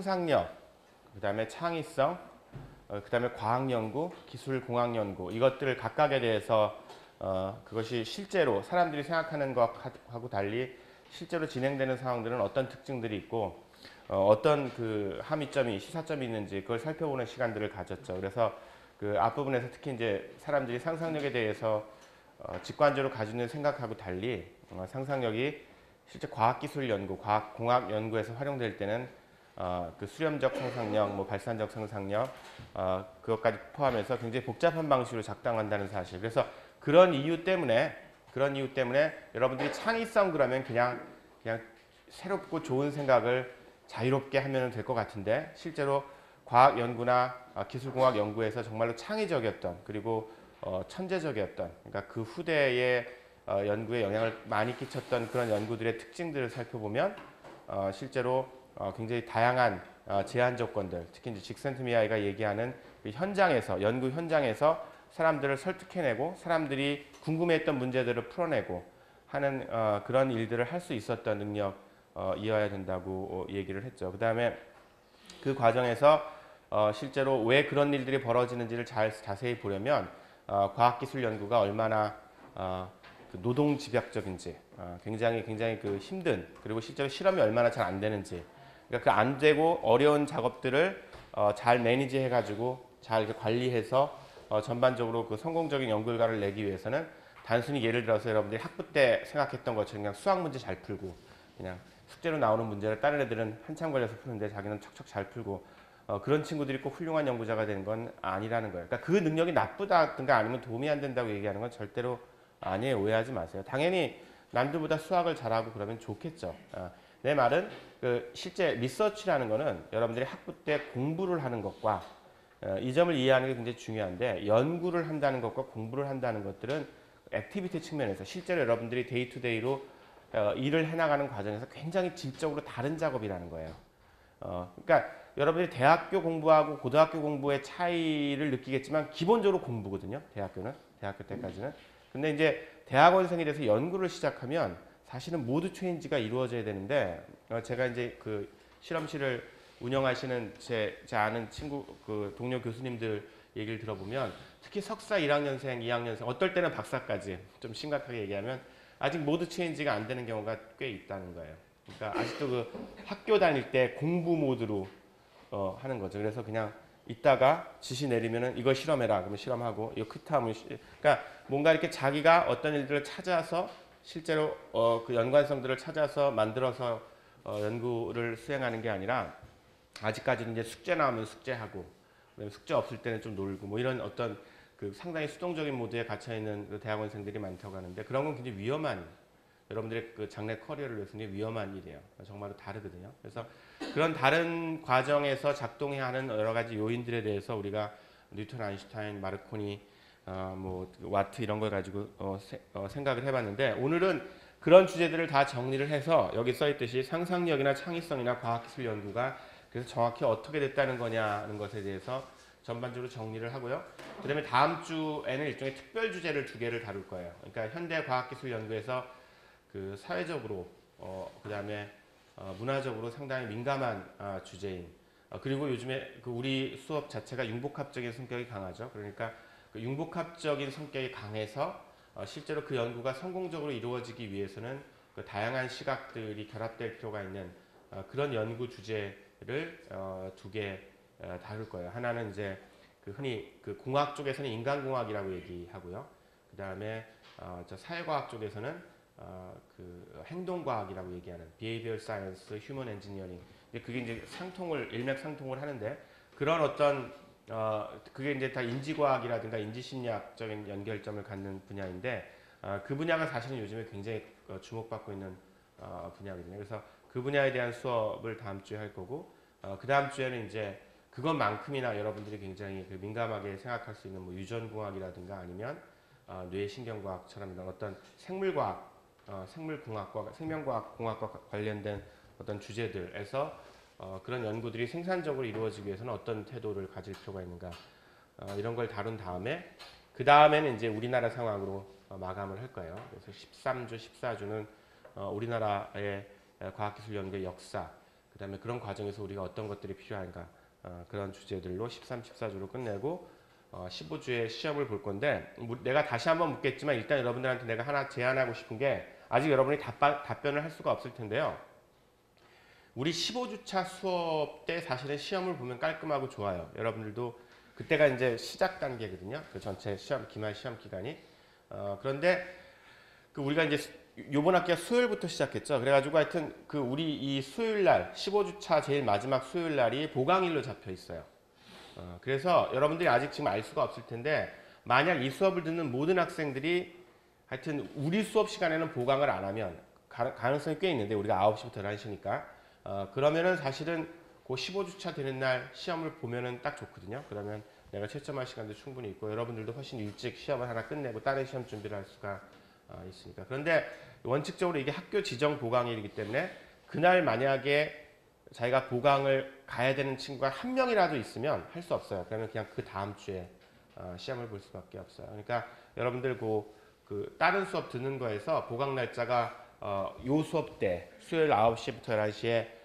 상상력, 그 다음에 창의성, 그 다음에 과학연구, 기술공학연구 이것들을 각각에 대해서 그것이 실제로 사람들이 생각하는 것하고 달리 실제로 진행되는 상황들은 어떤 특징들이 있고 어떤 그 함의점이 시사점이 있는지 그걸 살펴보는 시간들을 가졌죠. 그래서 그 앞부분에서 특히 이제 사람들이 상상력에 대해서 직관적으로 가지는 생각하고 달리 상상력이 실제 과학기술 연구, 과학공학 연구에서 활용될 때는 그 수렴적 상상력, 뭐 발산적 상상력 그것까지 포함해서 굉장히 복잡한 방식으로 작동한다는 사실. 그래서 그런 이유 때문에 여러분들이 창의성 그러면 그냥 새롭고 좋은 생각을 자유롭게 하면 될 것 같은데 실제로 과학 연구나 기술공학 연구에서 정말로 창의적이었던 그리고 천재적이었던 그러니까 그 후대의 연구에 영향을 많이 끼쳤던 그런 연구들의 특징들을 살펴보면 실제로 굉장히 다양한 제한 조건들, 특히 이제 직센트미아이가 얘기하는 그 현장에서 연구 현장에서 사람들을 설득해내고 사람들이 궁금해했던 문제들을 풀어내고 하는 그런 일들을 할 수 있었던 능력이어야 된다고 얘기를 했죠. 그 다음에 그 과정에서 실제로 왜 그런 일들이 벌어지는지를 자세히 보려면 과학기술 연구가 얼마나 그 노동 집약적인지 굉장히 그 힘든 그리고 실제로 실험이 얼마나 잘 안 되는지 그러니까 그 안 되고 어려운 작업들을 잘 매니지 해가지고 잘 이렇게 관리해서 전반적으로 그 성공적인 연구 결과를 내기 위해서는 단순히 예를 들어서 여러분들이 학부 때 생각했던 것처럼 그냥 수학 문제 잘 풀고 그냥 숙제로 나오는 문제를 다른 애들은 한참 걸려서 푸는데 자기는 척척 잘 풀고 그런 친구들이 꼭 훌륭한 연구자가 되는 건 아니라는 거예요. 그러니까 그 능력이 나쁘다든가 아니면 도움이 안 된다고 얘기하는 건 절대로 아니에요. 오해하지 마세요. 당연히 남들보다 수학을 잘하고 그러면 좋겠죠. 내 말은 그 실제 리서치라는 거는 여러분들이 학부 때 공부를 하는 것과 이 점을 이해하는 게 굉장히 중요한데 연구를 한다는 것과 공부를 한다는 것들은 액티비티 측면에서 실제로 여러분들이 데이투데이로 일을 해나가는 과정에서 굉장히 질적으로 다른 작업이라는 거예요. 그러니까 여러분들이 대학교 공부하고 고등학교 공부의 차이를 느끼겠지만 기본적으로 공부거든요. 대학교 때까지는. 근데 이제 대학원생이 돼서 연구를 시작하면 사실은 모두 체인지가 이루어져야 되는데 제가 이제 그 실험실을 운영하시는 제 아는 친구 그 동료 교수님들 얘기를 들어보면 특히 석사 1학년생, 2학년생 어떨 때는 박사까지 좀 심각하게 얘기하면 아직 모두 체인지가 안 되는 경우가 꽤 있다는 거예요. 그러니까 아직도 그 학교 다닐 때 공부 모드로 하는 거죠. 그래서 그냥 이따가 지시 내리면은 이거 실험해라 그러면 실험하고 이거 큐트하면 그러니까 뭔가 이렇게 자기가 어떤 일들을 찾아서 실제로 그 연관성들을 찾아서 만들어서 연구를 수행하는 게 아니라 아직까지는 이제 숙제 나오면 숙제하고 숙제 없을 때는 좀 놀고 뭐 이런 어떤 그 상당히 수동적인 모드에 갇혀 있는 그 대학원생들이 많다고 하는데 그런 건 굉장히 위험한 여러분들의 그 장래 커리어를 위해서 굉장히 위험한 일이에요. 정말로 다르거든요. 그래서 그런 다른 과정에서 작동해야 하는 여러 가지 요인들에 대해서 우리가 뉴턴, 아인슈타인, 마르코니, 뭐 와트 이런 걸 가지고 생각을 해봤는데 오늘은 그런 주제들을 다 정리를 해서 여기 써있듯이 상상력이나 창의성이나 과학기술 연구가 그래서 정확히 어떻게 됐다는 거냐는 것에 대해서 전반적으로 정리를 하고요. 그 다음에 다음 주에는 일종의 특별 주제를 2개를 다룰 거예요. 그러니까 현대 과학기술 연구에서 그 사회적으로 그 다음에 문화적으로 상당히 민감한 주제인 그리고 요즘에 그 우리 수업 자체가 융복합적인 성격이 강하죠. 그러니까 그 융복합적인 성격이 강해서 실제로 그 연구가 성공적으로 이루어지기 위해서는 그 다양한 시각들이 결합될 필요가 있는 그런 연구 주제를 2개 다룰 거예요. 하나는 이제 그 흔히 그 공학 쪽에서는 인간공학이라고 얘기하고요. 그 다음에 저 사회과학 쪽에서는 그 행동과학이라고 얘기하는 behavioral science, human engineering. 그게 이제 일맥상통을 하는데 그런 어떤 그게 이제 다 인지과학이라든가 인지심리학적인 연결점을 갖는 분야인데 그 분야가 사실은 요즘에 굉장히 주목받고 있는 분야거든요. 그래서 그 분야에 대한 수업을 다음 주에 할 거고 그 다음 주에는 이제 그것만큼이나 여러분들이 굉장히 그 민감하게 생각할 수 있는 뭐 유전공학이라든가 아니면 뇌신경과학처럼 이런 어떤 생물과학, 생물공학과 생명과학공학과 관련된 어떤 주제들에서 그런 연구들이 생산적으로 이루어지기 위해서는 어떤 태도를 가질 필요가 있는가 이런 걸 다룬 다음에 그 다음에는 이제 우리나라 상황으로 마감을 할 거예요. 그래서 13주, 14주는 우리나라의 과학기술 연구의 역사, 그 그다음에 그런 과정에서 우리가 어떤 것들이 필요한가 그런 주제들로 13, 14주로 끝내고 15주에 시험을 볼 건데 내가 다시 한번 묻겠지만 일단 여러분들한테 내가 하나 제안하고 싶은 게 아직 여러분이 답변을 할 수가 없을 텐데요. 우리 15주차 수업 때 사실은 시험을 보면 깔끔하고 좋아요. 여러분들도 그때가 이제 시작 단계거든요. 그 전체 시험 기말 시험 기간이. 그런데 그 우리가 이제 요번 학기가 수요일부터 시작했죠. 그래가지고 하여튼 그 우리 이 수요일 날 15주차 제일 마지막 수요일 날이 보강일로 잡혀 있어요. 그래서 여러분들이 아직 지금 알 수가 없을 텐데 만약 이 수업을 듣는 모든 학생들이 하여튼 우리 수업 시간에는 보강을 안 하면 가능성이 꽤 있는데 우리가 9시부터 11시니까 그러면은 사실은 그 15주차 되는 날 시험을 보면은 딱 좋거든요. 그러면 내가 채점할 시간도 충분히 있고 여러분들도 훨씬 일찍 시험을 하나 끝내고 다른 시험 준비를 할 수가 있으니까. 그런데 원칙적으로 이게 학교 지정 보강일이기 때문에 그날 만약에 자기가 보강을 가야 되는 친구가 한 명이라도 있으면 할 수 없어요. 그러면 그냥 그 다음 주에 시험을 볼 수밖에 없어요. 그러니까 여러분들 그 다른 수업 듣는 거에서 보강 날짜가 요 수업 때 수요일 9시부터 11시에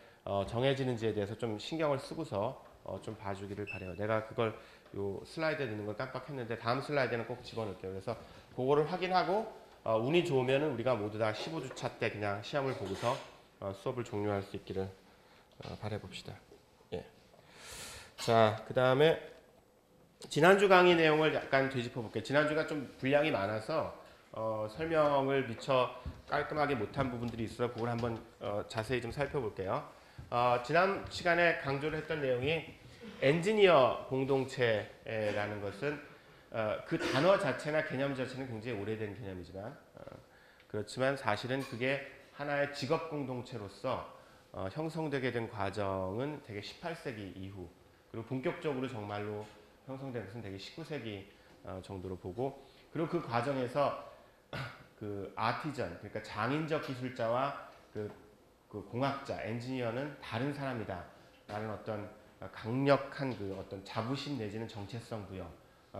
정해지는지에 대해서 좀 신경을 쓰고서 좀 봐주기를 바래요. 내가 그걸 요 슬라이드에 넣는 걸 깜빡했는데 다음 슬라이드에는 꼭 집어넣을게요. 그래서 그거를 확인하고 운이 좋으면 우리가 모두 다 15주차 때 그냥 시험을 보고서 수업을 종료할 수 있기를 바라봅시다. 예. 자, 그 다음에 지난주 강의 내용을 약간 되짚어 볼게요. 지난주가 좀 분량이 많아서 설명을 미처 깔끔하게 못한 부분들이 있어서 그걸 한번 자세히 좀 살펴볼게요. 지난 시간에 강조를 했던 내용이 엔지니어 공동체라는 것은 그 단어 자체나 개념 자체는 굉장히 오래된 개념이지만 그렇지만 사실은 그게 하나의 직업 공동체로서 형성되게 된 과정은 되게 18세기 이후 그리고 본격적으로 정말로 형성된 것은 되게 19세기 정도로 보고 그리고 그 과정에서 그 아티전 그러니까 장인적 기술자와 그 공학자 엔지니어는 다른 사람이다 라는 어떤 강력한 그 어떤 자부심 내지는 정체성 부여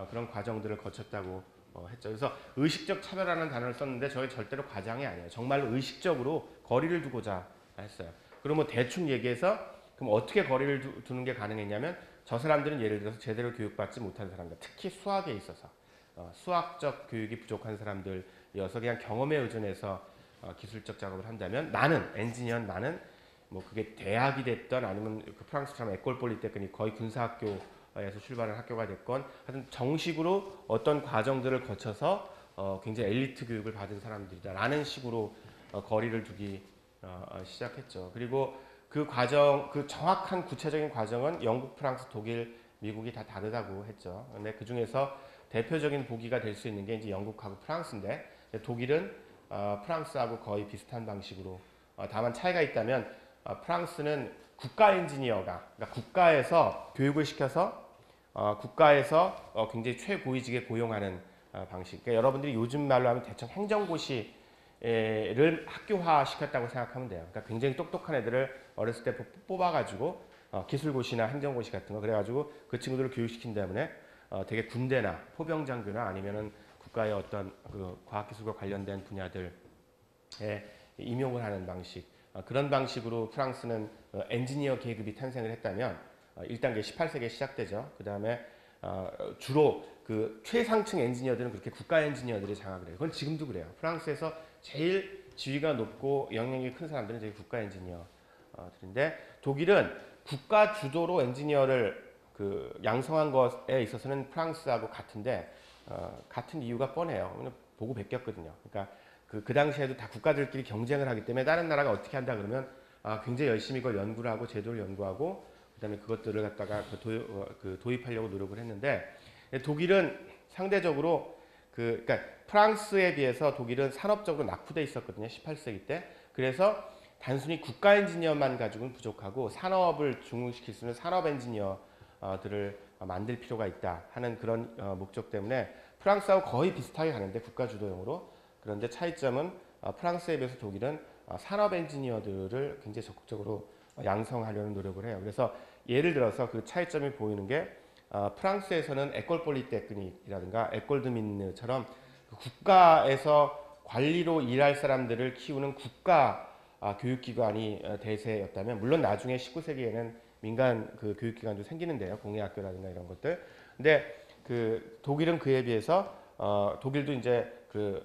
그런 과정들을 거쳤다고 했죠. 그래서 의식적 차별화라는 단어를 썼는데 저희 절대로 과장이 아니에요. 정말로 의식적으로 거리를 두고자 했어요. 그러면 대충 얘기해서 그럼 어떻게 거리를 두는 게 가능했냐면 저 사람들은 예를 들어서 제대로 교육받지 못한 사람들 특히 수학에 있어서 수학적 교육이 부족한 사람들이어서 그냥 경험에 의존해서 기술적 작업을 한다면 나는 엔지니어는 나는 뭐 그게 대학이 됐던 아니면 그 프랑스처럼 에콜 폴리테크닉 거의 군사학교에서 출발한 학교가 됐건 하여튼 정식으로 어떤 과정들을 거쳐서 굉장히 엘리트 교육을 받은 사람들이다라는 식으로 거리를 두기 시작했죠. 그리고 그 과정, 그 정확한 구체적인 과정은 영국, 프랑스, 독일, 미국이 다 다르다고 했죠. 근데 그 중에서 대표적인 보기가 될 수 있는 게 이제 영국하고 프랑스인데 독일은 프랑스하고 거의 비슷한 방식으로 다만 차이가 있다면 프랑스는 국가 엔지니어가 그러니까 국가에서 교육을 시켜서 국가에서 굉장히 최고위직에 고용하는 방식. 그러니까 여러분들이 요즘 말로 하면 대충 행정고시 를 학교화 시켰다고 생각하면 돼요. 그러니까 굉장히 똑똑한 애들을 어렸을 때 뽑아가지고 기술고시나 행정고시 같은 거 그래가지고 그 친구들을 교육시킨 다음에 되게 군대나 포병장교나 아니면은 국가의 어떤 그 과학기술과 관련된 분야들에 임용을 하는 방식 그런 방식으로 프랑스는 엔지니어 계급이 탄생을 했다면 1단계 18세기에 시작되죠. 그 다음에 주로 그 최상층 엔지니어들은 그렇게 국가 엔지니어들이 장악을 해요. 그건 지금도 그래요. 프랑스에서 제일 지위가 높고 영향력이 큰 사람들은 이제 국가 엔지니어들인데 독일은 국가 주도로 엔지니어를 그 양성한 것에 있어서는 프랑스하고 같은데 같은 이유가 뻔해요. 보고 베꼈거든요. 그러니까 그 당시에도 다 국가들끼리 경쟁을 하기 때문에 다른 나라가 어떻게 한다 그러면 굉장히 열심히 그걸 연구를 하고 제도를 연구하고 그다음에 그것들을 갖다가 도입하려고 노력을 했는데 독일은 상대적으로 그러니까 프랑스에 비해서 독일은 산업적으로 낙후돼 있었거든요. 18세기 때. 그래서 단순히 국가 엔지니어만 가지고는 부족하고 산업을 중흥시킬 수 있는 산업 엔지니어들을 만들 필요가 있다 하는 그런 목적 때문에 프랑스하고 거의 비슷하게 가는데 국가 주도형으로. 그런데 차이점은 프랑스에 비해서 독일은 산업 엔지니어들을 굉장히 적극적으로 양성하려는 노력을 해요. 그래서 예를 들어서 그 차이점이 보이는 게 프랑스에서는 에콜 폴리테크닉이라든가 에콜 드 미느처럼 국가에서 관리로 일할 사람들을 키우는 국가 교육기관이 대세였다면, 물론 나중에 19세기에는 민간 그 교육기관도 생기는데요. 공예학교라든가 이런 것들. 근데 그 독일은 그에 비해서 독일도 이제 그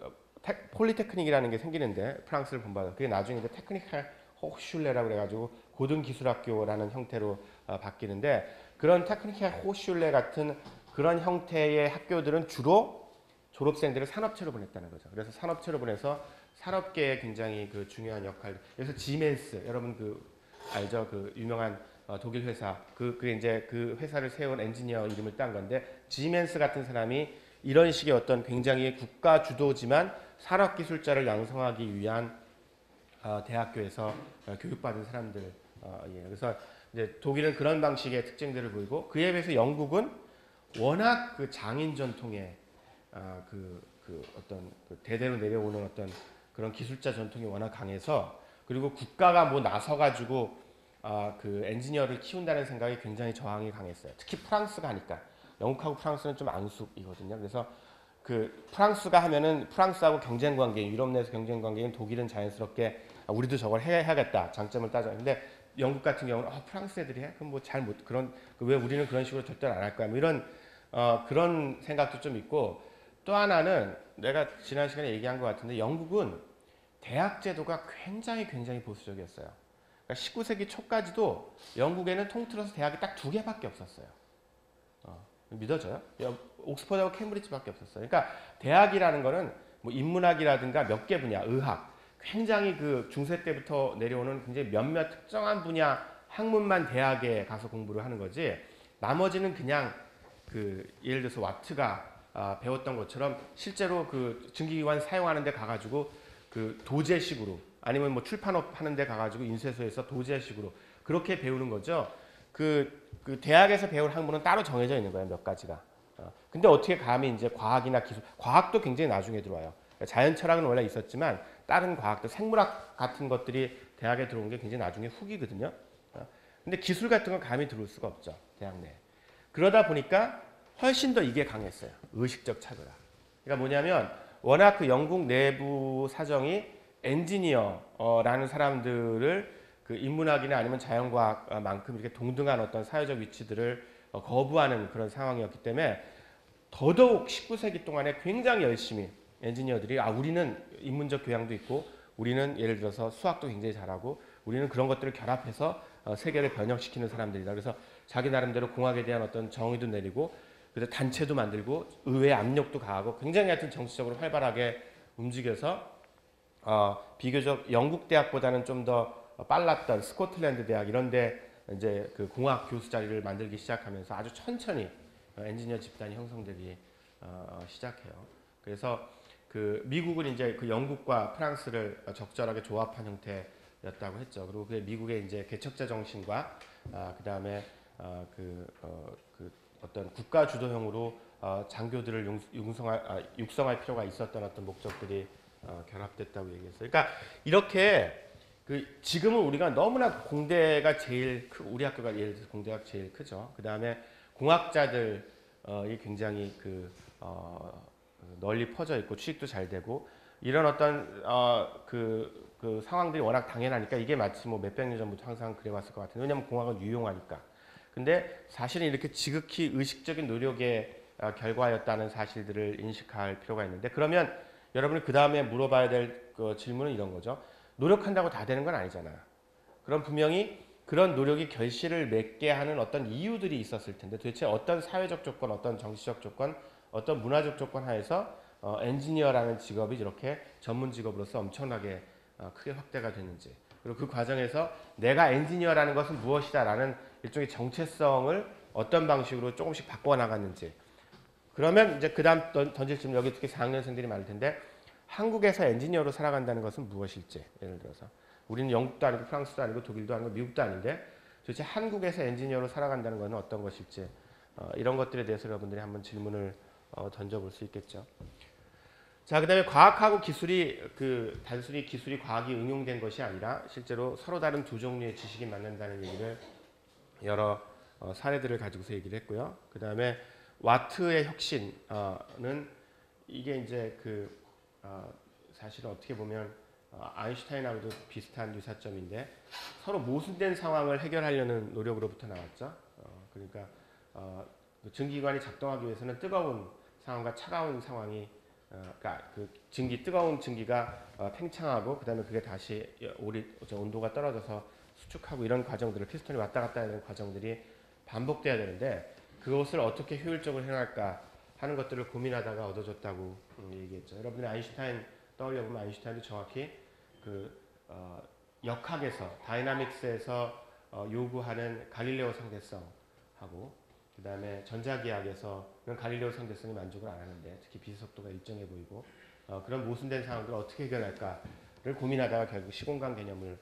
폴리테크닉이라는 게 생기는데 프랑스를 본받아. 그게 나중에 이제 테크니컬 호슈레라고 그래가지고 고등기술학교라는 형태로 바뀌는데, 그런 테크니컬 호슈레 같은 그런 형태의 학교들은 주로 졸업생들을 산업체로 보냈다는 거죠. 그래서 산업체로 보내서 산업계에 굉장히 그 중요한 역할. 그래서 지멘스, 여러분 그 알죠? 그 유명한 독일 회사, 그게 이제 그 회사를 세운 엔지니어 이름을 딴 건데, 지멘스 같은 사람이 이런 식의 어떤 굉장히 국가 주도지만 산업기술자를 양성하기 위한 대학교에서 교육받은 사람들. 예. 그래서 이제 독일은 그런 방식의 특징들을 보이고, 그에 비해서 영국은 워낙 그 장인 전통의 그 어떤 그 대대로 내려오는 어떤 그런 기술자 전통이 워낙 강해서, 그리고 국가가 뭐 나서가지고 그 엔지니어를 키운다는 생각이 굉장히 저항이 강했어요. 특히 프랑스가 하니까. 영국하고 프랑스는 좀 앙숙이거든요. 그래서 그 프랑스가 하면은 프랑스하고 경쟁 관계, 유럽 내에서 경쟁 관계인 독일은 자연스럽게 우리도 저걸 해야겠다 장점을 따져. 근데 영국 같은 경우는 프랑스 애들이 해? 그럼 뭐 잘 못 그런 왜 우리는 그런 식으로 절대 안 할 거야? 뭐 이런 그런 생각도 좀 있고, 또 하나는 내가 지난 시간에 얘기한 것 같은데, 영국은 대학 제도가 굉장히 보수적이었어요. 그러니까 19세기 초까지도 영국에는 통틀어서 대학이 딱 2개밖에 없었어요. 믿어져요? 옥스퍼드하고 케임브리지밖에 없었어요. 그러니까 대학이라는 거는 뭐 인문학이라든가 몇 개 분야, 의학, 굉장히 그 중세 때부터 내려오는 굉장히 몇몇 특정한 분야 학문만 대학에 가서 공부를 하는 거지, 나머지는 그냥 그 예를 들어서 와트가 배웠던 것처럼 실제로 그 증기기관 사용하는 데 가가지고 그 도제식으로, 아니면 뭐 출판업 하는 데 가가지고 인쇄소에서 도제식으로 그렇게 배우는 거죠. 그 대학에서 배울 학문은 따로 정해져 있는 거예요, 몇 가지가. 근데 어떻게 감히 이제 과학이나 기술, 과학도 굉장히 나중에 들어와요. 자연 철학은 원래 있었지만 다른 과학들, 생물학 같은 것들이 대학에 들어온 게 굉장히 나중에 후기거든요. 근데 기술 같은 건 감히 들어올 수가 없죠, 대학 내에. 그러다 보니까 훨씬 더 이게 강했어요, 의식적 차별화. 그러니까 뭐냐면 워낙 그 영국 내부 사정이 엔지니어라는 사람들을 그 인문학이나 아니면 자연과학만큼 이렇게 동등한 어떤 사회적 위치들을 거부하는 그런 상황이었기 때문에, 더더욱 19세기 동안에 굉장히 열심히 엔지니어들이 우리는 인문적 교양도 있고, 우리는 예를 들어서 수학도 굉장히 잘하고, 우리는 그런 것들을 결합해서 세계를 변혁시키는 사람들이다. 그래서 자기 나름대로 공학에 대한 어떤 정의도 내리고, 그래서 단체도 만들고, 의회 압력도 가하고, 굉장히 하여튼 정치적으로 활발하게 움직여서 비교적 영국 대학보다는 좀 더 빨랐던 스코틀랜드 대학 이런데 이제 그 공학 교수 자리를 만들기 시작하면서 아주 천천히 엔지니어 집단이 형성되기 시작해요. 그래서 그 미국은 이제 그 영국과 프랑스를 적절하게 조합한 형태였다고 했죠. 그리고 그 미국의 이제 개척자 정신과 그다음에 그 어떤 국가 주도형으로 장교들을 육성할 필요가 있었던 어떤 목적들이 결합됐다고 얘기했어요. 그러니까 이렇게 지금은 우리가 너무나 공대가 제일 우리 학교가 예를 들어서 공대가 제일 크죠. 그 다음에 공학자들이 굉장히 널리 퍼져 있고 취직도 잘 되고, 이런 어떤 그 상황들이 워낙 당연하니까 이게 마치 뭐 몇백 년 전부터 항상 그래왔을 것 같은데, 왜냐하면 공학은 유용하니까. 근데 사실은 이렇게 지극히 의식적인 노력의 결과였다는 사실들을 인식할 필요가 있는데, 그러면 여러분이 그 다음에 물어봐야 될 질문은 이런 거죠. 노력한다고 다 되는 건 아니잖아요. 그럼 분명히 그런 노력이 결실을 맺게 하는 어떤 이유들이 있었을 텐데, 도대체 어떤 사회적 조건, 어떤 정치적 조건, 어떤 문화적 조건 하에서 엔지니어라는 직업이 이렇게 전문 직업으로서 엄청나게 크게 확대가 됐는지, 그리고 그 과정에서 내가 엔지니어라는 것은 무엇이다라는 일종의 정체성을 어떤 방식으로 조금씩 바꿔 나갔는지. 그러면 이제 그 다음 던질 질문, 여기 특히 4학년생들이 많을 텐데, 한국에서 엔지니어로 살아간다는 것은 무엇일지. 예를 들어서 우리는 영국도 아니고 프랑스도 아니고 독일도 아니고 미국도 아닌데, 도대체 한국에서 엔지니어로 살아간다는 것은 어떤 것일지, 이런 것들에 대해서 여러분들이 한번 질문을 던져볼 수 있겠죠. 자, 그다음에 과학하고 기술이 단순히 기술이 과학이 응용된 것이 아니라 실제로 서로 다른 두 종류의 지식이 만난다는 얘기를 여러 사례들을 가지고서 얘기를 했고요. 그다음에 와트의 혁신은 이게 이제 사실은 어떻게 보면 아인슈타인하고도 비슷한 유사점인데 서로 모순된 상황을 해결하려는 노력으로부터 나왔죠. 그러니까 그 증기관이 작동하기 위해서는 뜨거운 상황과 차가운 상황이 그러니까 그 뜨거운 증기가 팽창하고 그다음에 그게 다시 온도가 떨어져서 수축하고 이런 과정들을 피스톤이 왔다 갔다 하는 과정들이 반복돼야 되는데 그것을 어떻게 효율적으로 해나갈까 하는 것들을 고민하다가 얻어졌다고 얘기했죠. 여러분들이 아인슈타인 떠올려보면 아인슈타인도 정확히 그 역학에서 다이나믹스에서 요구하는 갈릴레오 상대성하고 그 다음에 전자기하학에서는 갈릴레오 상대성이 만족을 안 하는데 특히 비속도가 일정해 보이고 그런 모순된 상황들을 어떻게 해결할까를 고민하다가 결국 시공간 개념을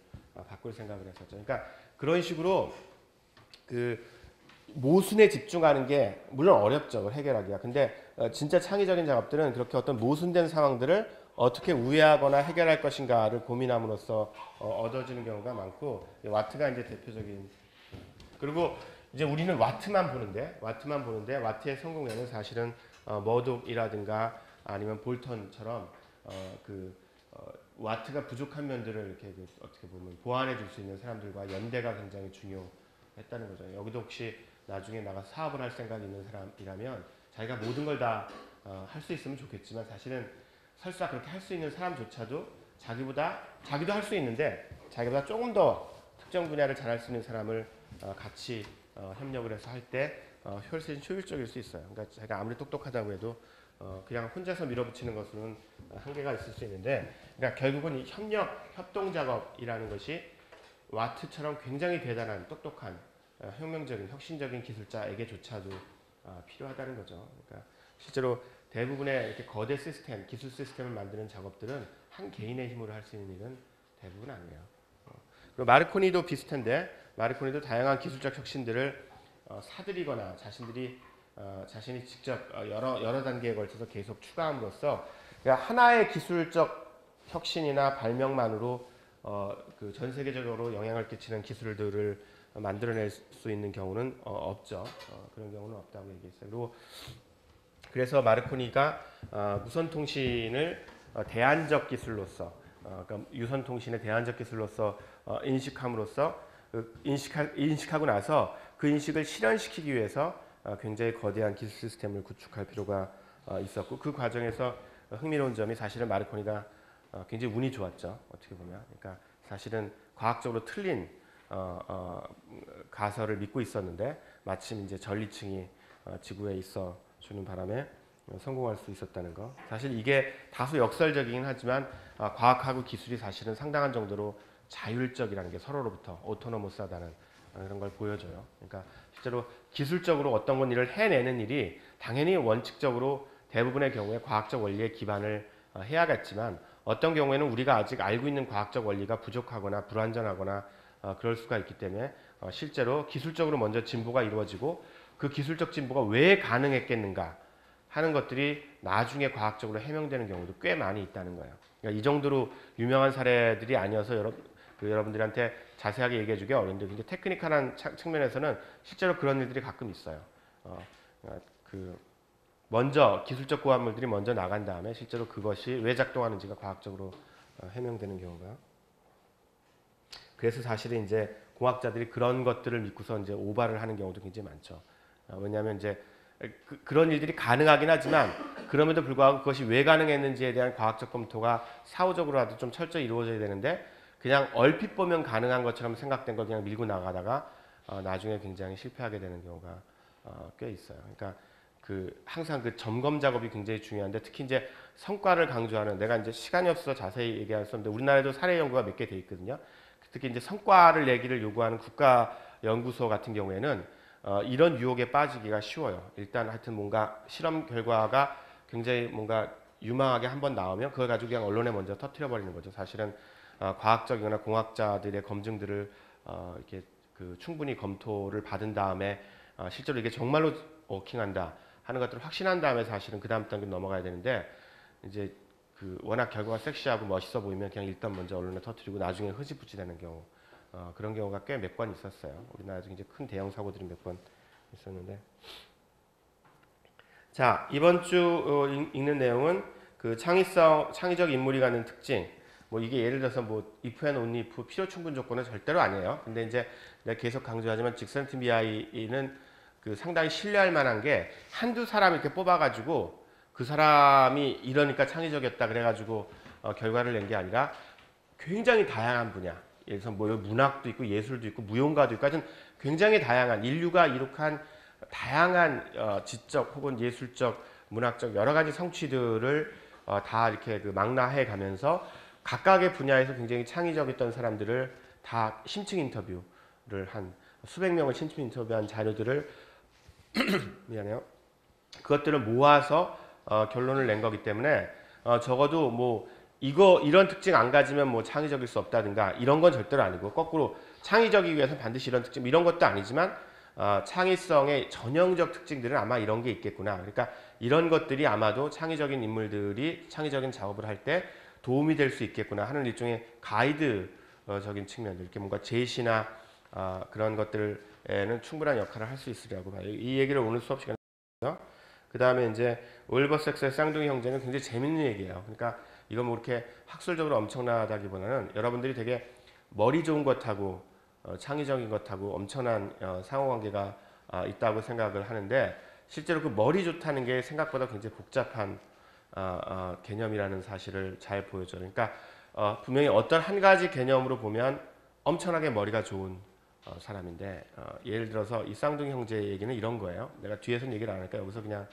바꿀 생각을 했었죠. 그러니까 그런 식으로 그 모순에 집중하는 게 물론 어렵죠. 해결하기가. 근데 진짜 창의적인 작업들은 그렇게 어떤 모순된 상황들을 어떻게 우회하거나 해결할 것인가를 고민함으로써 얻어지는 경우가 많고 와트가 이제 대표적인. 그리고 이제 우리는 와트만 보는데 와트의 성공에는 사실은 머독이라든가 아니면 볼턴처럼 와트가 부족한 면들을 이렇게 어떻게 보면 보완해 줄 수 있는 사람들과 연대가 굉장히 중요했다는 거죠. 여기도 혹시 나중에 나가서 사업을 할 생각이 있는 사람이라면 자기가 모든 걸 다 할 수 있으면 좋겠지만 사실은 설사 그렇게 할 수 있는 사람조차도 자기도 할 수 있는데 자기보다 조금 더 특정 분야를 잘할 수 있는 사람을 같이 협력을 해서 할 때 훨씬 효율적일 수 있어요. 그러니까 자기가 아무리 똑똑하다고 해도 그냥 혼자서 밀어붙이는 것은 한계가 있을 수 있는데 그러니까 결국은 이 협동 작업이라는 것이 와트처럼 굉장히 대단한 똑똑한 혁명적인 혁신적인 기술자에게조차도 필요하다는 거죠. 그러니까 실제로 대부분의 이렇게 거대 시스템, 기술 시스템을 만드는 작업들은 한 개인의 힘으로 할 수 있는 일은 대부분 아니에요. 그리고 마르코니도 비슷한데 마르코니도 다양한 기술적 혁신들을 사들이거나 자신이 직접 여러 단계에 걸쳐서 계속 추가함으로써 그러니까 하나의 기술적 혁신이나 발명만으로 그 전 세계적으로 영향을 끼치는 기술들을 만들어낼 수 있는 경우는 없죠. 그런 경우는 없다고 얘기했어요. 그리고 그래서 마르코니가 무선 통신을 대안적 기술로서 그러니까 유선 통신의 대안적 기술로서 인식함으로써 인식하고 나서 그 인식을 실현시키기 위해서 굉장히 거대한 기술 시스템을 구축할 필요가 있었고 그 과정에서 흥미로운 점이 사실은 마르코니가 굉장히 운이 좋았죠. 어떻게 보면. 그러니까 사실은 과학적으로 틀린 가설을 믿고 있었는데 마침 이제 전리층이 지구에 있어 주는 바람에 성공할 수 있었다는 거. 사실 이게 다소 역설적이긴 하지만 과학하고 기술이 사실은 상당한 정도로 자율적이라는 게 서로로부터 오토노머스하다는 그런 걸 보여줘요. 그러니까 실제로 기술적으로 어떤 건 일을 해내는 일이 당연히 원칙적으로 대부분의 경우에 과학적 원리에 기반을 해야겠지만 어떤 경우에는 우리가 아직 알고 있는 과학적 원리가 부족하거나 불완전하거나 그럴 수가 있기 때문에 실제로 기술적으로 먼저 진보가 이루어지고 그 기술적 진보가 왜 가능했겠는가 하는 것들이 나중에 과학적으로 해명되는 경우도 꽤 많이 있다는 거예요. 그러니까 이 정도로 유명한 사례들이 아니어서 여러분들한테 자세하게 얘기해 주기 어려운데 굉장히 테크니컬한 측면에서는 실제로 그런 일들이 가끔 있어요. 먼저 기술적 고안물들이 먼저 나간 다음에 실제로 그것이 왜 작동하는지가 과학적으로 해명되는 경우가. 그래서 사실은 이제 공학자들이 그런 것들을 믿고서 이제 오바를 하는 경우도 굉장히 많죠. 왜냐하면 이제 그런 일들이 가능하긴 하지만 그럼에도 불구하고 그것이 왜 가능했는지에 대한 과학적 검토가 사후적으로라도 좀 철저히 이루어져야 되는데 그냥 얼핏 보면 가능한 것처럼 생각된 걸 그냥 밀고 나가다가 나중에 굉장히 실패하게 되는 경우가 꽤 있어요. 그러니까 항상 그 점검 작업이 굉장히 중요한데 특히 이제 성과를 강조하는 내가 이제 시간이 없어서 자세히 얘기할 수 없는데 우리나라에도 사례 연구가 몇 개 돼 있거든요. 특히 이제 성과를 내기를 요구하는 국가 연구소 같은 경우에는 이런 유혹에 빠지기가 쉬워요. 일단 하여튼 뭔가 실험 결과가 굉장히 뭔가 유망하게 한번 나오면 그걸 가지고 그냥 언론에 먼저 터뜨려 버리는 거죠. 사실은 과학적이거나 공학자들의 검증들을 이렇게 충분히 검토를 받은 다음에 실제로 이게 정말로 워킹한다 하는 것들을 확신한 다음에 사실은 그 다음 단계로 넘어가야 되는데 이제 워낙 결과가 섹시하고 멋있어 보이면 그냥 일단 먼저 언론에 터뜨리고 나중에 흐지부지 되는 경우 그런 경우가 꽤 몇 번 있었어요. 우리나라에서 이제 큰 대형 사고들이 몇 번 있었는데 자 이번 주 읽는 내용은 창의적 인물이 갖는 특징 뭐 이게 예를 들어서 뭐 if and only if 필요 충분 조건은 절대로 아니에요. 근데 이제 내가 계속 강조하지만 직선트 BI는 그 상당히 신뢰할 만한 게 한두 사람 이렇게 뽑아가지고 그 사람이 이러니까 창의적이었다 그래가지고 결과를 낸 게 아니라 굉장히 다양한 분야. 예를 들어서 뭐 문학도 있고 예술도 있고 무용가도 있고 하여튼 굉장히 다양한 인류가 이룩한 다양한 지적 혹은 예술적 문학적 여러 가지 성취들을 다 이렇게 그 망라해 가면서 각각의 분야에서 굉장히 창의적이었던 사람들을 다 심층 인터뷰를 한 수백 명을 심층 인터뷰한 자료들을 미안해요. 그것들을 모아서 결론을 낸 거기 때문에 적어도 뭐 이런 특징 안 가지면 뭐 창의적일 수 없다든가 이런 건 절대로 아니고 거꾸로 창의적이기 위해서 반드시 이런 특징 이런 것도 아니지만 창의성의 전형적 특징들은 아마 이런 게 있겠구나. 그러니까 이런 것들이 아마도 창의적인 인물들이 창의적인 작업을 할 때 도움이 될 수 있겠구나 하는 일종의 가이드적인 측면들 이렇게 뭔가 제시나 그런 것들에는 충분한 역할을 할 수 있으리라고 봐요. 이 얘기를 오늘 수업 시간에 그 다음에 이제 올버섹스의 쌍둥이 형제는 굉장히 재밌는 얘기예요. 그러니까 이건 뭐 이렇게 학술적으로 엄청나다기보다는 여러분들이 되게 머리 좋은 것하고 창의적인 것하고 엄청난 상호관계가 있다고 생각을 하는데 실제로 그 머리 좋다는 게 생각보다 굉장히 복잡한 개념이라는 사실을 잘 보여줘요. 그러니까 분명히 어떤 한 가지 개념으로 보면 엄청나게 머리가 좋은 사람인데 예를 들어서 이 쌍둥이 형제 얘기는 이런 거예요. 내가 뒤에서는 얘기를 안 할까 여기서 그냥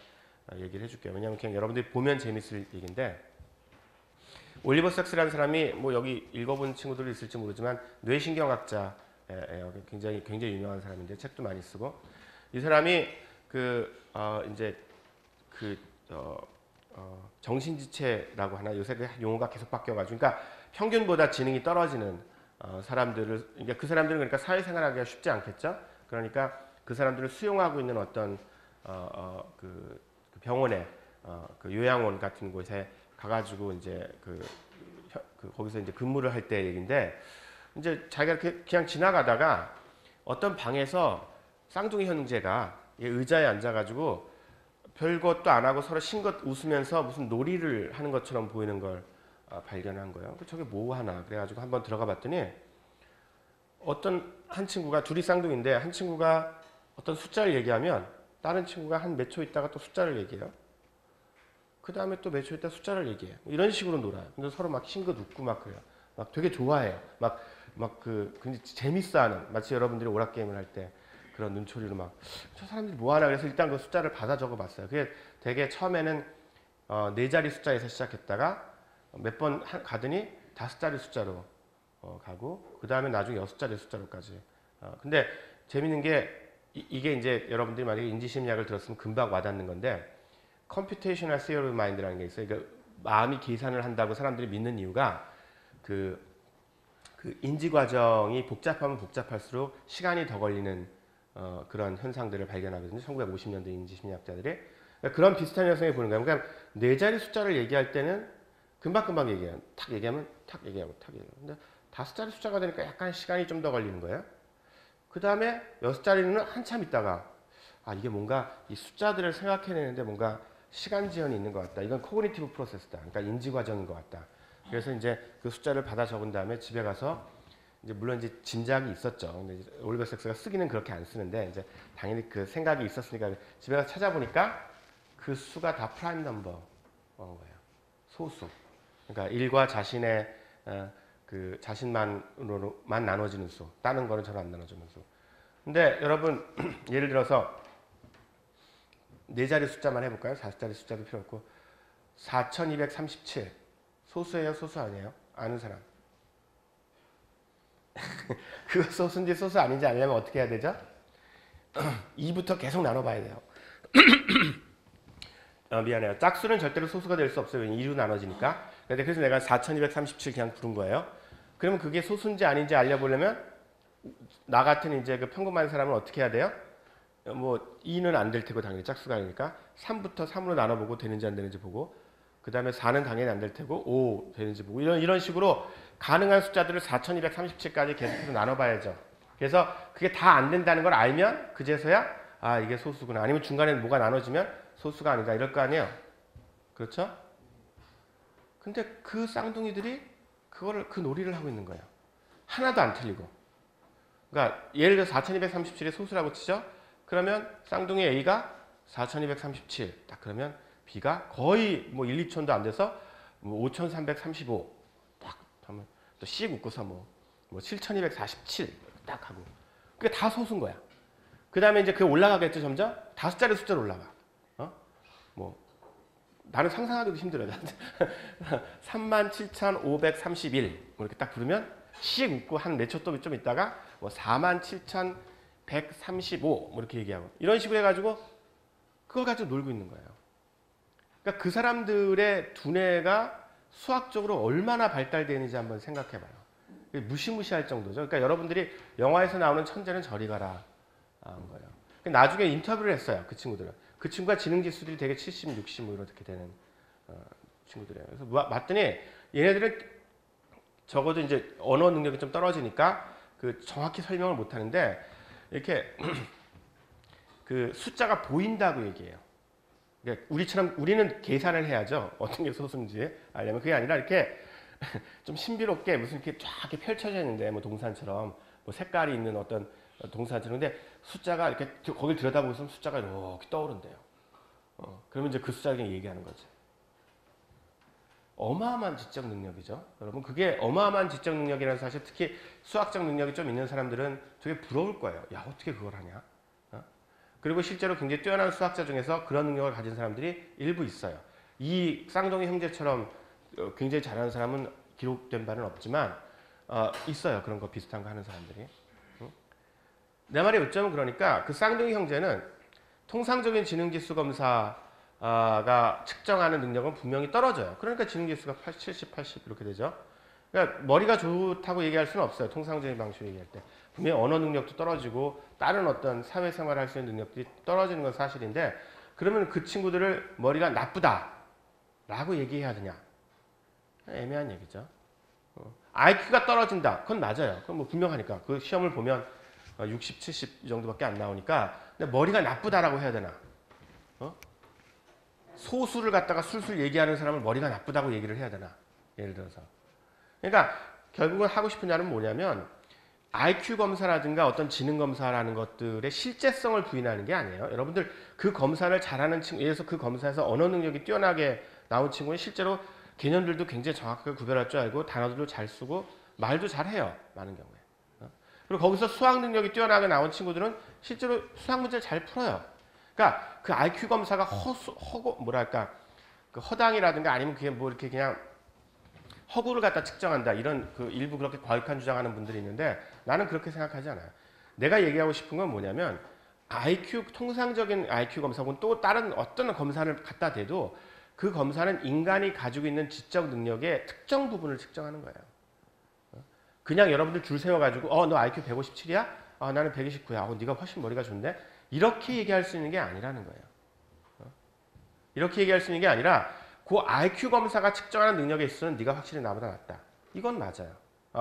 얘기를 해줄게요. 왜냐하면 그냥 여러분들이 보면 재밌을 얘기인데 올리버 삭스라는 사람이 뭐 여기 읽어본 친구들이 있을지 모르지만 뇌신경학자예요. 굉장히 유명한 사람인데 책도 많이 쓰고 이 사람이 이제 정신지체라고 하나 요새 그 용어가 계속 바뀌어가지고 그러니까 평균보다 지능이 떨어지는 사람들을 그러니까 그 사람들은 그러니까 사회생활하기가 쉽지 않겠죠. 그러니까 그 사람들을 수용하고 있는 어떤 그 병원에 그 요양원 같은 곳에 가가지고 이제 거기서 이제 근무를 할 때 얘기인데 이제 자기가 이렇게 그냥 지나가다가 어떤 방에서 쌍둥이 형제가 의자에 앉아가지고 별것도 안 하고 서로 싱긋 웃으면서 무슨 놀이를 하는 것처럼 보이는 걸 발견한 거예요. 저게 뭐 하나 그래가지고 한번 들어가 봤더니 어떤 한 친구가 둘이 쌍둥이인데 한 친구가 어떤 숫자를 얘기하면 다른 친구가 한 몇 초 있다가 또 숫자를 얘기해요. 그 다음에 또 몇 초 있다 숫자를 얘기해요. 이런 식으로 놀아요. 근데 서로 막 싱긋 웃고 막 그래요. 막 되게 좋아해요. 굉장히 재밌어하는 마치 여러분들이 오락게임을 할 때 그런 눈초리로 막 저 사람들이 뭐 하나 그래서 일단 그 숫자를 받아 적어 봤어요. 그게 되게 처음에는 4자리 숫자에서 시작했다가 몇 번 가더니 5자리 숫자로 가고 그 다음에 나중에 6자리 숫자로까지. 근데 재밌는 게 이게 이제 여러분들이 만약에 인지심리학을 들었으면 금방 와닿는 건데 컴퓨테이셔널 시어리 마인드라는 게 있어요. 그러니까 마음이 계산을 한다고 사람들이 믿는 이유가 그 인지 과정이 복잡하면 복잡할수록 시간이 더 걸리는 그런 현상들을 발견하거든요. 1950년대 인지심리학자들이 그런 비슷한 현상을 보는 거예요. 그러니까 4자리 숫자를 얘기할 때는 금방금방 얘기해요. 탁 얘기하면 탁 얘기하고 탁 얘기하고. 근데 5자리 숫자가 되니까 약간 시간이 좀 더 걸리는 거예요. 그 다음에 6자리는 한참 있다가 이게 뭔가 이 숫자들을 생각해내는데 뭔가 시간 지연이 있는 것 같다. 이건 코그니티브 프로세스다. 그러니까 인지 과정인 것 같다. 그래서 이제 그 숫자를 받아 적은 다음에 집에 가서 이제 물론 이제 짐작이 있었죠. 근데 올리버 섹스가 쓰기는 그렇게 안 쓰는데 이제 당연히 그 생각이 있었으니까 집에 가서 찾아보니까 그 수가 다 프라임 넘버인 거예요. 소수. 그러니까 1과 자신의 그 자신만으로만 나눠지는 수. 다른 거는 전혀 안 나눠지는 수. 근데 여러분 예를 들어서 4자리 숫자만 해볼까요? 5자리 숫자도 필요 없고 4237 소수예요? 소수 아니에요? 아는 사람? 그거 소수인지 소수 아닌지 알려면 어떻게 해야 되죠? 2부터 계속 나눠봐야 돼요. 미안해요. 짝수는 절대로 소수가 될 수 없어요. 2로 나눠지니까. 그래서 내가 4237 그냥 부른 거예요. 그러면 그게 소수인지 아닌지 알려보려면 나 같은 이제 그 평범한 사람은 어떻게 해야 돼요? 뭐 2는 안 될 테고 당연히 짝수가 아니니까 3부터 3으로 나눠보고 되는지 안 되는지 보고 그 다음에 4는 당연히 안 될 테고 5 되는지 보고 이런 식으로 가능한 숫자들을 4237까지 계속해서 나눠봐야죠. 그래서 그게 다 안 된다는 걸 알면 그제서야 이게 소수구나. 아니면 중간에 뭐가 나눠지면 소수가 아니다. 이럴 거 아니에요. 그렇죠? 근데 그 쌍둥이들이 그 놀이를 하고 있는 거예요. 하나도 안 틀리고. 그러니까 예를 들어 4237의 소수라고 치죠. 그러면 쌍둥이 A가 4237. 딱 그러면 B가 거의 뭐 1, 2촌도 안 돼서 뭐 5335. 딱 하면 또 C 웃고서 뭐 7247. 딱 하고. 그게 다 소수인 거야. 그 다음에 이제 그게 올라가겠죠, 점점? 5자리 숫자로 올라가. 뭐, 나는 상상하기도 힘들어요. 37,531. 뭐 이렇게 딱 부르면, 씩 웃고 한 몇 초 또 좀 있다가, 뭐, 47,135. 뭐 이렇게 얘기하고. 이런 식으로 해가지고, 그걸 가지고 놀고 있는 거예요. 그러니까 그 사람들의 두뇌가 수학적으로 얼마나 발달되어 있는지 한번 생각해 봐요. 무시무시할 정도죠. 그러니까 여러분들이 영화에서 나오는 천재는 저리 가라. 한 거예요. 나중에 인터뷰를 했어요. 그 친구들은. 그 친구가 지능 지수들이 되게 70, 60 뭐 이렇게 되는 친구들이에요. 그래서 봤더니 얘네들은 적어도 이제 언어 능력이 좀 떨어지니까 그 정확히 설명을 못 하는데 이렇게 그 숫자가 보인다고 얘기해요. 그러니까 우리처럼 우리는 계산을 해야죠. 어떤 게 소수인지 알려면 그게 아니라 이렇게 좀 신비롭게 무슨 이렇게 쫙 이렇게 펼쳐져 있는데 뭐 동산처럼 뭐 색깔이 있는 어떤 동사처럼 근데 숫자가 이렇게 거길 들여다보고 있으면 숫자가 이렇게 떠오른대요. 그러면 이제 그 숫자를 얘기하는 거지. 어마어마한 지적 능력이죠. 여러분 그게 어마어마한 지적 능력이라는 사실 특히 수학적 능력이 좀 있는 사람들은 되게 부러울 거예요. 야 어떻게 그걸 하냐. 그리고 실제로 굉장히 뛰어난 수학자 중에서 그런 능력을 가진 사람들이 일부 있어요. 이 쌍둥이 형제처럼 굉장히 잘하는 사람은 기록된 바는 없지만 있어요. 그런 거 비슷한 거 하는 사람들이. 내 말의 요점은 그러니까 그 쌍둥이 형제는 통상적인 지능지수 검사가 측정하는 능력은 분명히 떨어져요. 그러니까 지능지수가 70, 80 이렇게 되죠. 그러니까 머리가 좋다고 얘기할 수는 없어요. 통상적인 방식으로 얘기할 때. 분명히 언어 능력도 떨어지고 다른 어떤 사회생활을 할 수 있는 능력들이 떨어지는 건 사실인데 그러면 그 친구들을 머리가 나쁘다라고 얘기해야 되냐? 애매한 얘기죠. IQ가 떨어진다. 그건 맞아요. 그건 뭐 분명하니까. 그 시험을 보면 60, 70 정도밖에 안 나오니까 근데 머리가 나쁘다라고 해야 되나? 소수를 갖다가 술술 얘기하는 사람을 머리가 나쁘다고 얘기를 해야 되나? 예를 들어서. 그러니까 결국은 하고 싶은 말은 뭐냐면 IQ 검사라든가 어떤 지능 검사라는 것들의 실제성을 부인하는 게 아니에요. 여러분들 그 검사를 잘하는 친구, 예를 들어서 그 검사에서 언어 능력이 뛰어나게 나온 친구는 실제로 개념들도 굉장히 정확하게 구별할 줄 알고 단어들도 잘 쓰고 말도 잘해요. 많은 경우에. 그리고 거기서 수학 능력이 뛰어나게 나온 친구들은 실제로 수학 문제를 잘 풀어요. 그러니까 그 IQ 검사가 그 허당이라든가 아니면 그게 뭐 이렇게 그냥 허구를 갖다 측정한다. 이런 그 일부 그렇게 과격한 주장하는 분들이 있는데 나는 그렇게 생각하지 않아요. 내가 얘기하고 싶은 건 뭐냐면 통상적인 IQ 검사하고는 또 다른 어떤 검사를 갖다 대도 그 검사는 인간이 가지고 있는 지적 능력의 특정 부분을 측정하는 거예요. 그냥 여러분들 줄 세워가지고 너 IQ 157이야? 나는 129야. 네가 훨씬 머리가 좋네? 이렇게 얘기할 수 있는 게 아니라는 거예요. 이렇게 얘기할 수 있는 게 아니라 그 IQ 검사가 측정하는 능력에 있어서는 네가 확실히 나보다 낫다. 이건 맞아요.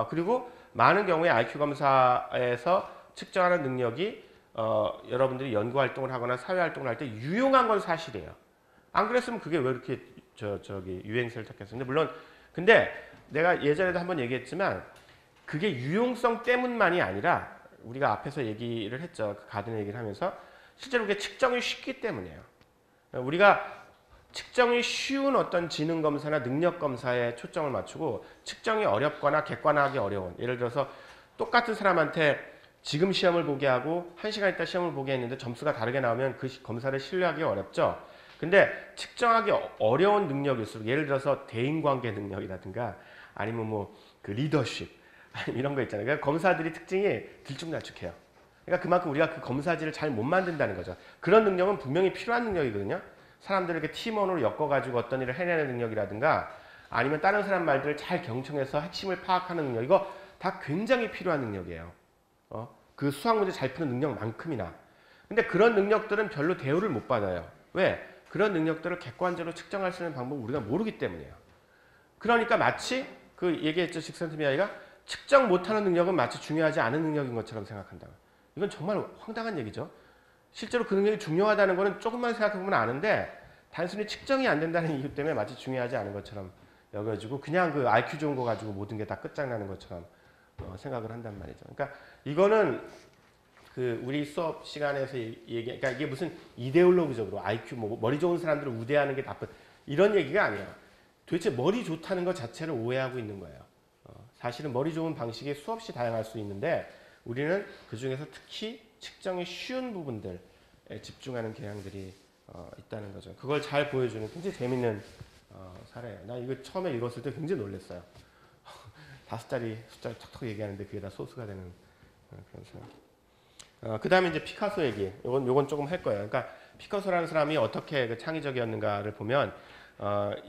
그리고 많은 경우에 IQ 검사에서 측정하는 능력이 여러분들이 연구 활동을 하거나 사회 활동을 할 때 유용한 건 사실이에요. 안 그랬으면 그게 왜 이렇게 유행세를 탔겠어요. 물론 근데 내가 예전에도 한번 얘기했지만 그게 유용성 때문만이 아니라 우리가 앞에서 얘기를 했죠. 그 가든 얘기를 하면서 실제로 그게 측정이 쉽기 때문이에요. 우리가 측정이 쉬운 어떤 지능 검사나 능력 검사에 초점을 맞추고 측정이 어렵거나 객관화하기 어려운 예를 들어서 똑같은 사람한테 지금 시험을 보게 하고 1시간 있다 시험을 보게 했는데 점수가 다르게 나오면 그 검사를 신뢰하기 어렵죠. 근데 측정하기 어려운 능력일수록 예를 들어서 대인관계 능력이라든가 아니면 뭐 그 리더십 이런 거 있잖아요. 그러니까 검사들이 특징이 들쭉날쭉해요. 그러니까 그만큼 우리가 그 검사지를 잘 못 만든다는 거죠. 그런 능력은 분명히 필요한 능력이거든요. 사람들을 이렇게 팀원으로 엮어가지고 어떤 일을 해내는 능력이라든가 아니면 다른 사람 말들을 잘 경청해서 핵심을 파악하는 능력 이거 다 굉장히 필요한 능력이에요. 그 수학 문제 잘 푸는 능력만큼이나. 근데 그런 능력들은 별로 대우를 못 받아요. 왜? 그런 능력들을 객관적으로 측정할 수 있는 방법을 우리가 모르기 때문이에요. 그러니까 마치 그 얘기했죠. 직선트미아이가 측정 못하는 능력은 마치 중요하지 않은 능력인 것처럼 생각한다. 이건 정말 황당한 얘기죠. 실제로 그 능력이 중요하다는 거는 조금만 생각해보면 아는데 단순히 측정이 안 된다는 이유 때문에 마치 중요하지 않은 것처럼 여겨지고 그냥 그 IQ 좋은 거 가지고 모든 게 다 끝장나는 것처럼 생각을 한단 말이죠. 그러니까 이거는 그 우리 수업 시간에서 그러니까 이게 무슨 이데올로기적으로 IQ 뭐 머리 좋은 사람들을 우대하는 게 나쁜 이런 얘기가 아니라 도대체 머리 좋다는 것 자체를 오해하고 있는 거예요. 사실은 머리 좋은 방식이 수없이 다양할 수 있는데 우리는 그 중에서 특히 측정이 쉬운 부분들에 집중하는 경향들이 있다는 거죠. 그걸 잘 보여주는 굉장히 재밌는 사례예요. 나 이거 처음에 읽었을 때 굉장히 놀랐어요. 5자리 숫자를 턱턱 얘기하는데 그게 다 소수가 되는 그런 상황. 그 다음에 이제 피카소 얘기. 요건 조금 할 거예요. 그러니까 피카소라는 사람이 어떻게 그 창의적이었는가를 보면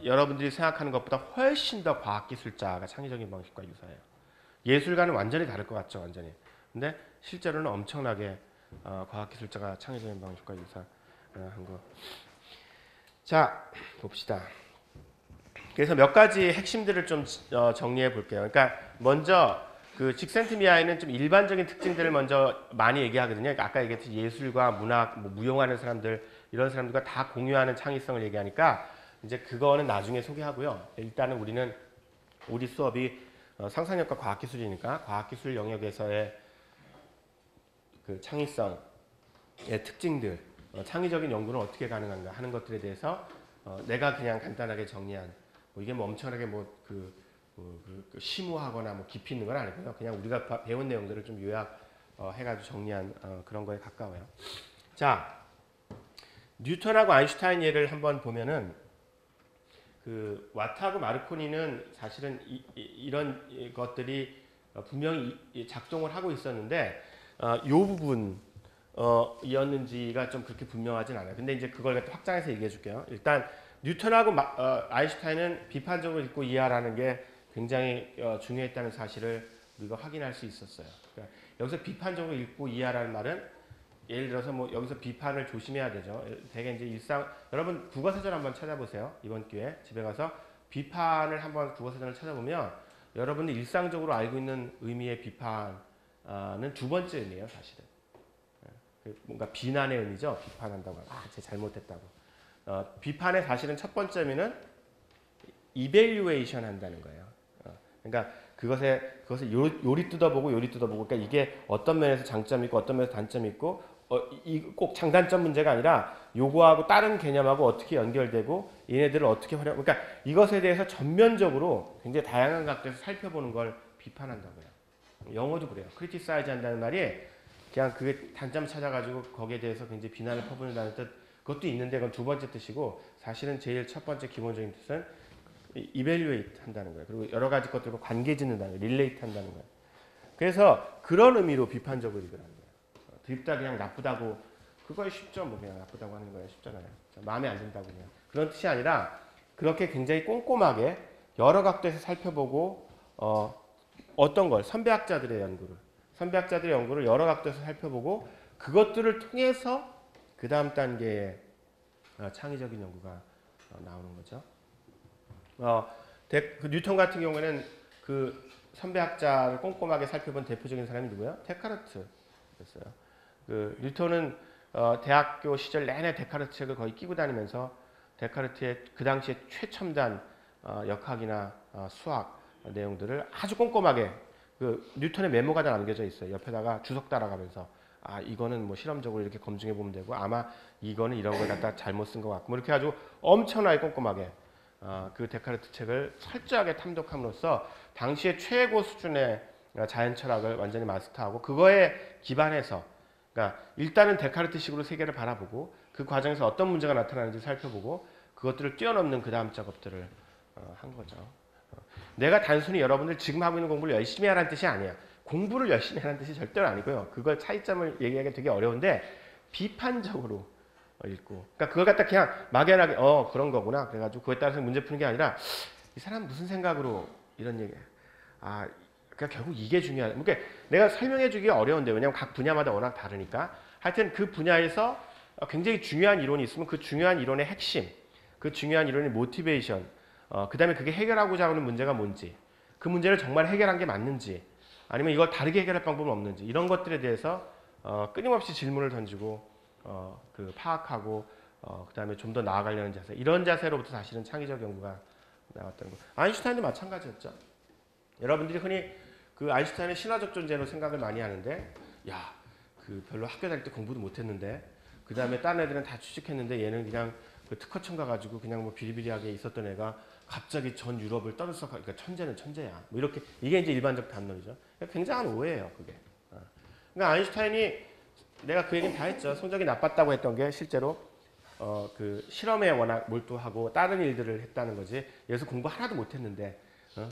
여러분들이 생각하는 것보다 훨씬 더 과학기술자가 창의적인 방식과 유사해요. 예술가는 완전히 다를 것 같죠, 완전히. 근데 실제로는 엄청나게 과학기술자가 창의적인 방식과 유사한 거. 자, 봅시다. 그래서 몇 가지 핵심들을 좀 정리해 볼게요. 그러니까 먼저 그 직센트미아에는 좀 일반적인 특징들을 먼저 많이 얘기하거든요. 그러니까 아까 얘기했듯이 예술과 문학, 뭐 무용하는 사람들 이런 사람들과 다 공유하는 창의성을 얘기하니까 이제 그거는 나중에 소개하고요. 일단은 우리 수업이 상상력과 과학기술이니까 과학기술 영역에서의 그 창의성의 특징들, 창의적인 연구는 어떻게 가능한가 하는 것들에 대해서 내가 그냥 간단하게 정리한 이게 뭐 엄청나게 심오하거나 뭐 깊이 있는 건 아니고요. 그냥 우리가 배운 내용들을 좀 요약해가지고 정리한 그런 거에 가까워요. 자, 뉴턴하고 아인슈타인 예를 한번 보면은 그 와트하고 마르코니는 사실은 이런 것들이 분명히 작동을 하고 있었는데 이 부분 이었는지가 좀 그렇게 분명하진 않아요. 근데 이제 그걸 확장해서 얘기해 줄게요. 일단 뉴턴하고 아인슈타인은 비판적으로 읽고 이해하라는 게 굉장히 중요했다는 사실을 우리가 확인할 수 있었어요. 그러니까 여기서 비판적으로 읽고 이해하라는 말은 예를 들어서 뭐 여기서 비판을 조심해야 되죠. 되게 이제 여러분 국어사전 한번 찾아보세요. 이번 기회에 집에 가서 비판을 한번 국어사전을 찾아보면 여러분이 일상적으로 알고 있는 의미의 비판은 두 번째 의미예요, 사실은. 뭔가 비난의 의미죠. 비판한다고 하면 제가 잘못했다고. 비판의 사실은 첫 번째 의미는 evaluation 한다는 거예요. 그러니까 그것을 요리 뜯어보고 그러니까 이게 어떤 면에서 장점이 있고 어떤 면에서 단점이 있고 꼭 장단점 문제가 아니라 요거하고 다른 개념하고 어떻게 연결되고 얘네들을 어떻게 그러니까 이것에 대해서 전면적으로 굉장히 다양한 각도에서 살펴보는 걸 비판한다고요. 영어도 그래요. criticize 한다는 말이 그냥 그게 단점 찾아가지고 거기에 대해서 굉장히 비난을 퍼붓는다는 뜻 그것도 있는데 그건 두 번째 뜻이고 사실은 제일 첫 번째 기본적인 뜻은 evaluate 한다는 거예요. 그리고 여러 가지 것들과 관계 짓는다는 거예요. relate 한다는 거예요. 그래서 그런 의미로 비판적으로 읽으라는 거예요. 드립다 그냥 나쁘다고 그거 쉽죠. 뭐 그냥 나쁘다고 하는 거예요. 쉽잖아요. 마음에 안 든다고 그냥. 그런 뜻이 아니라 그렇게 굉장히 꼼꼼하게 여러 각도에서 살펴보고 어떤 걸 선배학자들의 연구를 여러 각도에서 살펴보고 그것들을 통해서 그 다음 단계의 창의적인 연구가 나오는 거죠. 그 뉴턴 같은 경우에는 그 선배학자를 꼼꼼하게 살펴본 대표적인 사람이 누구예요? 데카르트였어요. 그 뉴턴은 대학교 시절 내내 데카르트 책을 거의 끼고 다니면서 데카르트의 그 당시에 최첨단 역학이나 수학 내용들을 아주 꼼꼼하게 그 뉴턴의 메모가 다 남겨져 있어요. 옆에다가 주석 따라가면서 이거는 뭐 실험적으로 이렇게 검증해 보면 되고 아마 이거는 이런 걸 갖다 잘못 쓴 것 같고 뭐 이렇게 아주 엄청나게 꼼꼼하게 그 데카르트 책을 철저하게 탐독함으로써 당시의 최고 수준의 자연 철학을 완전히 마스터하고 그거에 기반해서 그러니까 일단은 데카르트식으로 세계를 바라보고 그 과정에서 어떤 문제가 나타나는지 살펴보고 그것들을 뛰어넘는 그 다음 작업들을 한 거죠. 내가 단순히 여러분들 지금 하고 있는 공부를 열심히 하라는 뜻이 아니야. 공부를 열심히 하라는 뜻이 절대로 아니고요. 그걸 차이점을 얘기하기가 되게 어려운데 비판적으로 읽고 그러니까 그걸 갖다 그냥 막연하게 그런 거구나 그래가지고 그거에 따라서 문제 푸는 게 아니라 이 사람 무슨 생각으로 이런 얘기 그러니까 결국 이게 중요하다. 그러니까 내가 설명해 주기가 어려운데 왜냐하면 각 분야마다 워낙 다르니까 하여튼 그 분야에서 굉장히 중요한 이론이 있으면 그 중요한 이론의 핵심 그 중요한 이론의 모티베이션 그 다음에 그게 해결하고자 하는 문제가 뭔지 그 문제를 정말 해결한 게 맞는지 아니면 이걸 다르게 해결할 방법은 없는지 이런 것들에 대해서 끊임없이 질문을 던지고 그 파악하고 그 다음에 좀 더 나아가려는 자세 이런 자세로부터 사실은 창의적 연구가 나왔다는 거. 아인슈타인도 마찬가지였죠. 여러분들이 흔히 그 아인슈타인의 신화적 존재로 생각을 많이 하는데, 야, 그 별로 학교 다닐 때 공부도 못했는데, 그 다음에 다른 애들은 다 취직했는데 얘는 그냥 그 특허청 가가지고 그냥 뭐 비리비리하게 있었던 애가 갑자기 전 유럽을 떠들썩, 그러니까 천재는 천재야. 뭐 이렇게 이게 이제 일반적 담론이죠. 굉장한 오해예요, 그게. 그러니까 아인슈타인이 내가 그 얘기는 다 했죠. 성적이 나빴다고 했던 게 실제로 그 실험에 워낙 몰두하고 다른 일들을 했다는 거지. 여기서 공부 하나도 못했는데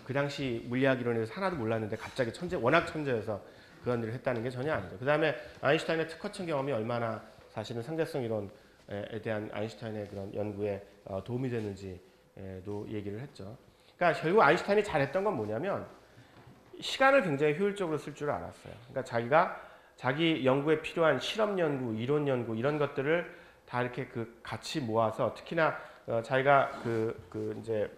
그 당시 물리학 이론에 대해서 하나도 몰랐는데 갑자기 워낙 천재여서 그런 일을 했다는 게 전혀 아니죠. 그 다음에 아인슈타인의 특허청 경험이 얼마나 사실은 상대성 이론에 대한 아인슈타인의 그런 연구에 도움이 됐는지도 얘기를 했죠. 그러니까 결국 아인슈타인이 잘했던 건 뭐냐면 시간을 굉장히 효율적으로 쓸 줄 알았어요. 그러니까 자기 연구에 필요한 실험 연구, 이론 연구 이런 것들을 다 이렇게 그 같이 모아서 특히나 자기가 이제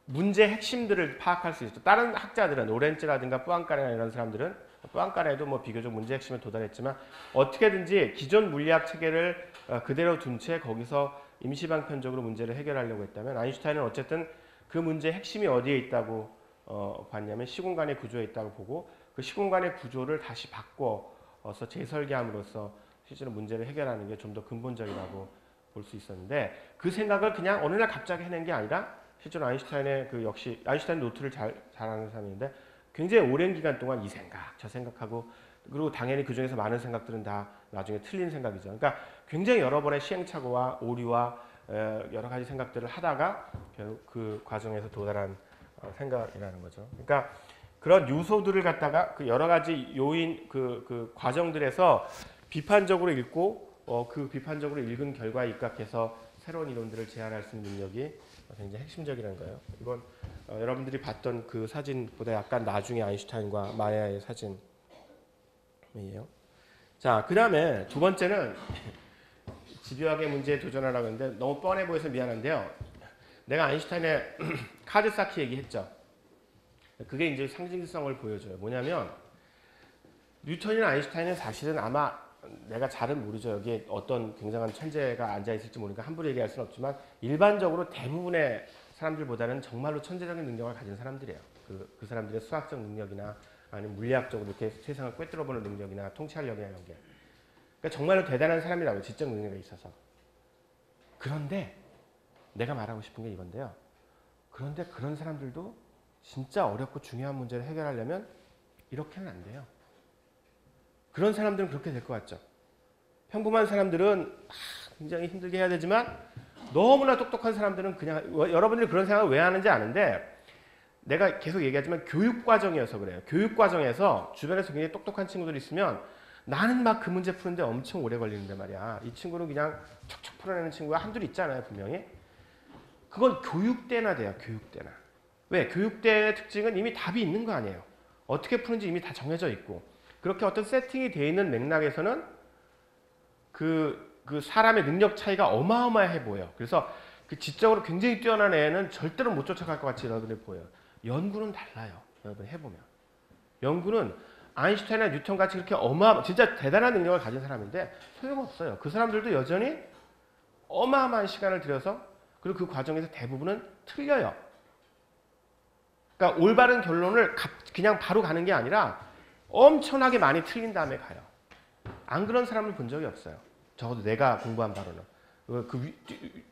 문제 핵심들을 파악할 수 있죠. 다른 학자들은 오렌츠라든가 뿌앙까레나 이런 사람들은 뿌앙까레도 뭐 비교적 문제 핵심에 도달했지만 어떻게든지 기존 물리학 체계를 그대로 둔 채 거기서 임시방편적으로 문제를 해결하려고 했다면 아인슈타인은 어쨌든 그 문제의 핵심이 어디에 있다고 봤냐면 시공간의 구조에 있다고 보고 그 시공간의 구조를 다시 바꿔서 재설계함으로써 실제로 문제를 해결하는 게 좀 더 근본적이라고 볼 수 있었는데 그 생각을 그냥 어느 날 갑자기 해낸 게 아니라 실제로 아인슈타인의 역시 아인슈타인 노트를 잘하는 사람인데 굉장히 오랜 기간 동안 이 생각, 저 생각하고 그리고 당연히 그 중에서 많은 생각들은 다 나중에 틀린 생각이죠. 그러니까 굉장히 여러 번의 시행착오와 오류와 여러 가지 생각들을 하다가 결국 그 과정에서 도달한 생각이라는 거죠. 그러니까 그런 요소들을 갖다가 그 여러 가지 요인 그 과정들에서 비판적으로 읽고 그 비판적으로 읽은 결과에 입각해서 새로운 이론들을 제안할 수 있는 능력이 굉장히 핵심적이라는 거예요. 이건 여러분들이 봤던 그 사진보다 약간 나중에 아인슈타인과 마야의 사진이에요. 자, 그 다음에 두 번째는 집요하게 문제에 도전하라고 했는데 너무 뻔해 보여서 미안한데요. 내가 아인슈타인의 카드 쌓기 얘기했죠. 그게 이제 상징성을 보여줘요. 뭐냐면 뉴턴이나 아인슈타인은 사실은 아마 내가 잘은 모르죠. 여기에 어떤 굉장한 천재가 앉아있을지 모르니까 함부로 얘기할 수는 없지만 일반적으로 대부분의 사람들보다는 정말로 천재적인 능력을 가진 사람들이에요. 그 사람들의 수학적 능력이나 아니면 물리학적으로 이렇게 세상을 꿰뚫어보는 능력이나 통찰력이나 이런 게. 그러니까 정말로 대단한 사람이라고요. 지적 능력에 있어서. 그런데 내가 말하고 싶은 게 이건데요. 그런데 그런 사람들도 진짜 어렵고 중요한 문제를 해결하려면 이렇게는 안 돼요. 그런 사람들은 그렇게 될 것 같죠. 평범한 사람들은 굉장히 힘들게 해야 되지만 너무나 똑똑한 사람들은 그냥 여러분들이 그런 생각을 왜 하는지 아는데 내가 계속 얘기하지만 교육과정이어서 그래요. 교육과정에서 주변에서 굉장히 똑똑한 친구들이 있으면 나는 막 그 문제 푸는데 엄청 오래 걸리는데 말이야. 이 친구는 그냥 척척 풀어내는 친구가 한둘 있잖아요. 분명히. 그건 교육대나 돼요. 교육대나. 왜? 교육대의 특징은 이미 답이 있는 거 아니에요. 어떻게 푸는지 이미 다 정해져 있고 그렇게 어떤 세팅이 되어 있는 맥락에서는 그 사람의 능력 차이가 어마어마해 보여. 그래서 그 지적으로 굉장히 뛰어난 애는 절대로 못 쫓아갈 것 같이 여러분들이 보여요. 연구는 달라요. 여러분 해보면. 연구는 아인슈타인이나 뉴턴 같이 그렇게 진짜 대단한 능력을 가진 사람인데 소용없어요. 그 사람들도 여전히 어마어마한 시간을 들여서 그리고 그 과정에서 대부분은 틀려요. 그러니까 올바른 결론을 그냥 바로 가는 게 아니라 엄청나게 많이 틀린 다음에 가요. 안 그런 사람을 본 적이 없어요. 적어도 내가 공부한 바로는.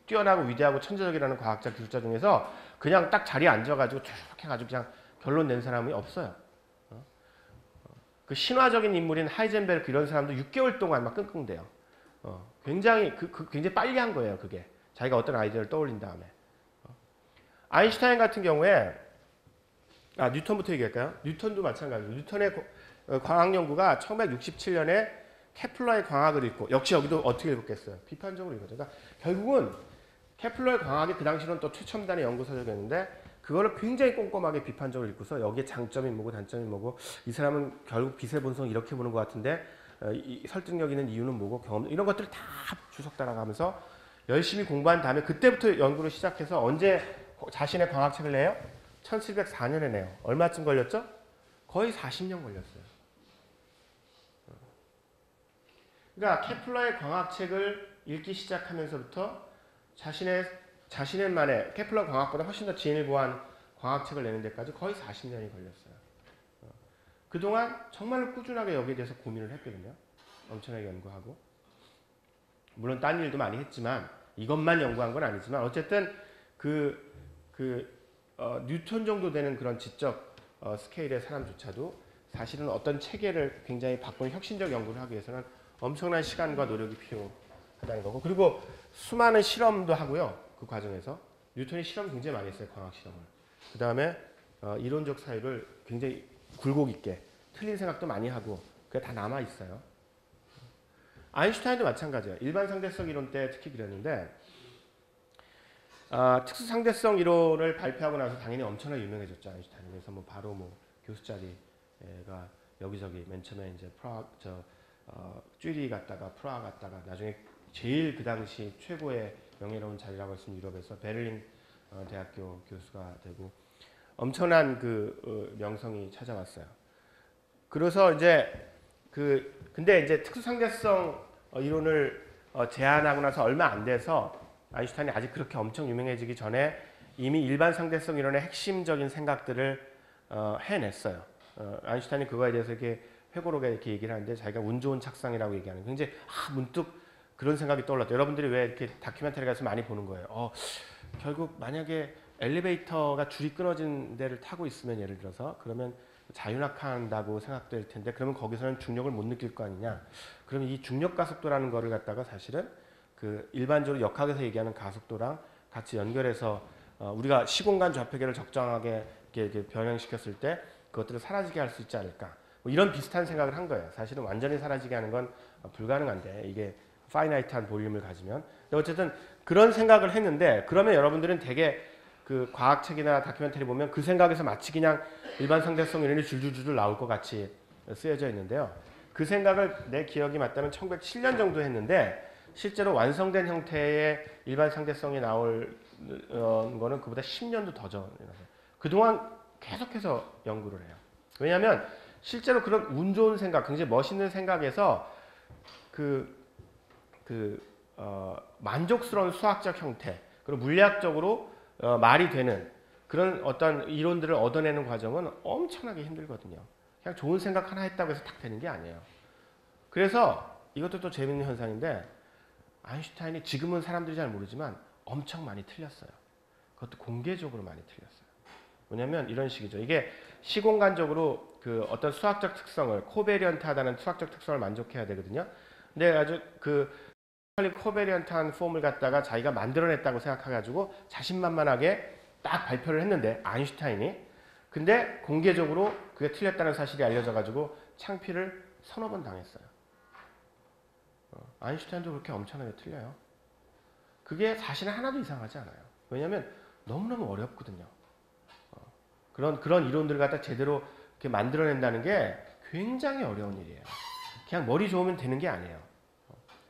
뛰어나고 위대하고 천재적이라는 과학자, 기술자 중에서 그냥 딱 자리에 앉아가지고 쭉 해가지고 그냥 결론 낸 사람이 없어요. 그 신화적인 인물인 하이젠베르크 이런 사람도 6개월 동안 막 끙끙대요. 굉장히 굉장히 빨리 한 거예요. 그게 자기가 어떤 아이디어를 떠올린 다음에. 아인슈타인 같은 경우에 뉴턴부터 얘기할까요? 뉴턴도 마찬가지로 뉴턴의 광학 연구가 1967년에 케플러의 광학을 읽고 역시 여기도 어떻게 읽었겠어요? 비판적으로 읽었죠. 그러니까 결국은 케플러의 광학이 그 당시로는 또 최첨단의 연구 서적이었는데 그거를 굉장히 꼼꼼하게 비판적으로 읽고서 여기에 장점이 뭐고 단점이 뭐고 이 사람은 결국 빛의 본성을 이렇게 보는 것 같은데 이 설득력 있는 이유는 뭐고 경험 이런 것들을 다 주석 따라가면서 열심히 공부한 다음에 그때부터 연구를 시작해서 언제 자신의 광학책을 내요? 1704년에 내요. 얼마쯤 걸렸죠? 거의 40년 걸렸어요. 그러니까 케플러의 광학책을 읽기 시작하면서부터 자신의 자신만의 케플러 광학보다 훨씬 더 진일보한 광학책을 내는 데까지 거의 40년이 걸렸어요. 그동안 정말로 꾸준하게 여기에 대해서 고민을 했거든요. 엄청나게 연구하고. 물론 딴 일도 많이 했지만 이것만 연구한 건 아니지만 어쨌든 뉴턴 정도 되는 그런 지적 스케일의 사람조차도 사실은 어떤 체계를 굉장히 바꾸는 혁신적 연구를 하기 위해서는 엄청난 시간과 노력이 필요하다는 거고, 그리고 수많은 실험도 하고요. 그 과정에서 뉴턴이 실험 굉장히 많이 했어요. 광학 실험을. 그 다음에 이론적 사유를 굉장히 굴곡 있게 틀린 생각도 많이 하고 그게 다 남아 있어요. 아인슈타인도 마찬가지예요. 일반 상대성 이론 때 특히 그랬는데 특수 상대성 이론을 발표하고 나서 당연히 엄청나게 유명해졌죠. 아인슈타인. 그래서 뭐 바로 뭐 교수 자리가 여기저기 맨 처음에 이제 쭈리 갔다가 프라하 갔다가 나중에 제일 그 당시 최고의 명예로운 자리라고 했으면 유럽에서 베를린 대학교 교수가 되고 엄청난 명성이 찾아왔어요. 그래서 이제 근데 이제 특수상대성 이론을 제안하고 나서 얼마 안 돼서 아인슈타인이 아직 그렇게 엄청 유명해지기 전에 이미 일반 상대성 이론의 핵심적인 생각들을 해냈어요. 아인슈타인이 그거에 대해서 이렇게 회고록에 이렇게 얘기를 하는데 자기가 운 좋은 착상이라고 얘기하는 굉장히 문득 그런 생각이 떠올랐대요. 여러분들이 왜 이렇게 다큐멘터리 가서 많이 보는 거예요. 결국 만약에 엘리베이터가 줄이 끊어진 데를 타고 있으면 예를 들어서 그러면 자유낙하한다고 생각될 텐데 그러면 거기서는 중력을 못 느낄 거 아니냐. 그러면 이 중력 가속도라는 거를 갖다가 사실은 일반적으로 역학에서 얘기하는 가속도랑 같이 연결해서 우리가 시공간 좌표계를 적정하게 이렇게 변형시켰을 때 그것들을 사라지게 할 수 있지 않을까. 뭐 이런 비슷한 생각을 한 거예요. 사실은 완전히 사라지게 하는 건 불가능한데 이게 파이나이트한 볼륨을 가지면. 어쨌든 그런 생각을 했는데 그러면 여러분들은 되게 과학책이나 다큐멘터리 보면 그 생각에서 마치 그냥 일반 상대성 이론이 줄줄줄 나올 것 같이 쓰여져 있는데요. 그 생각을 내 기억이 맞다면 1907년 정도 했는데 실제로 완성된 형태의 일반 상대성이 나올 거는 그보다 10년도 더 전이라서 그동안 계속해서 연구를 해요. 왜냐하면 실제로 그런 운 좋은 생각, 굉장히 멋있는 생각에서 만족스러운 수학적 형태, 그리고 물리학적으로 말이 되는 그런 어떤 이론들을 얻어내는 과정은 엄청나게 힘들거든요. 그냥 좋은 생각 하나 했다고 해서 딱 되는 게 아니에요. 그래서 이것도 또 재밌는 현상인데 아인슈타인이 지금은 사람들이 잘 모르지만 엄청 많이 틀렸어요. 그것도 공개적으로 많이 틀렸어요. 뭐냐면 이런 식이죠. 이게 시공간적으로 어떤 수학적 특성을 코베리언트하다는 수학적 특성을 만족해야 되거든요. 근데 아주 코베리언트한 폼을 갖다가 자기가 만들어냈다고 생각해가지고 자신만만하게 딱 발표를 했는데 아인슈타인이 근데 공개적으로 그게 틀렸다는 사실이 알려져가지고 창피를 서너 번 당했어요. 아인슈타인도 그렇게 엄청나게 틀려요. 그게 사실은 하나도 이상하지 않아요. 왜냐하면 너무너무 어렵거든요. 그런 이론들을 갖다 제대로 이렇게 만들어낸다는 게 굉장히 어려운 일이에요. 그냥 머리 좋으면 되는 게 아니에요.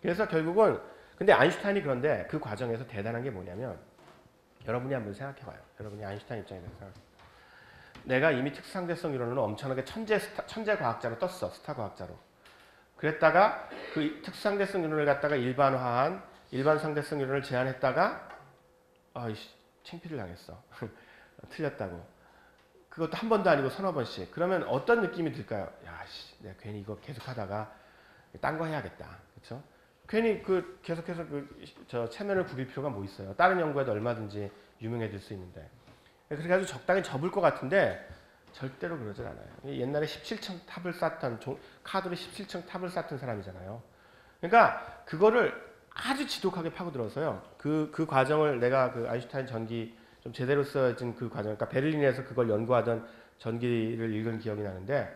그래서 결국은 근데 아인슈타인이 그런데 그 과정에서 대단한 게 뭐냐면 여러분이 한번 생각해봐요. 여러분이 아인슈타인 입장에서 생각해봐요. 내가 이미 특수상대성 이론으로 엄청나게 천재 과학자로 떴어. 스타 과학자로. 그랬다가 그 특수상대성 이론을 갖다가 일반화한 일반 상대성 이론을 제안했다가 창피를 당했어. 틀렸다고. 그것도 한 번도 아니고 서너 번씩. 그러면 어떤 느낌이 들까요? 내가 괜히 이거 계속하다가 딴 거 해야겠다. 그렇죠? 괜히 계속해서 체면을 굽일 필요가 뭐 있어요. 다른 연구에도 얼마든지 유명해질 수 있는데. 그렇게 아주 적당히 접을 것 같은데 절대로 그러질 않아요. 옛날에 17층 탑을 쌓던 카드로 17층 탑을 쌓던 사람이잖아요. 그러니까 그거를 아주 지독하게 파고들어서요. 그 과정을 내가 아인슈타인 전기 좀 제대로 써진 그 과정, 그러니까 베를린에서 그걸 연구하던 전기를 읽은 기억이 나는데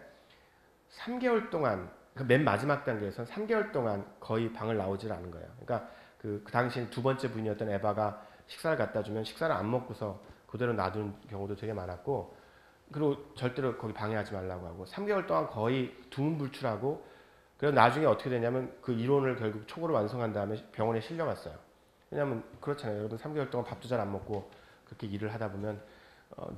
3개월 동안 맨 마지막 단계에서 3개월 동안 거의 방을 나오질 않은 거예요. 그러니까 그 당시 두 번째 부인이었던 에바가 식사를 갖다 주면 식사를 안 먹고서 그대로 놔둔 경우도 되게 많았고, 그리고 절대로 거기 방해하지 말라고 하고 3개월 동안 거의 두문불출하고, 그래서 나중에 어떻게 되냐면 그 이론을 결국 초고를 완성한 다음에 병원에 실려갔어요. 왜냐하면 그렇잖아요. 여러분 3개월 동안 밥도 잘 안 먹고 그렇게 일을 하다 보면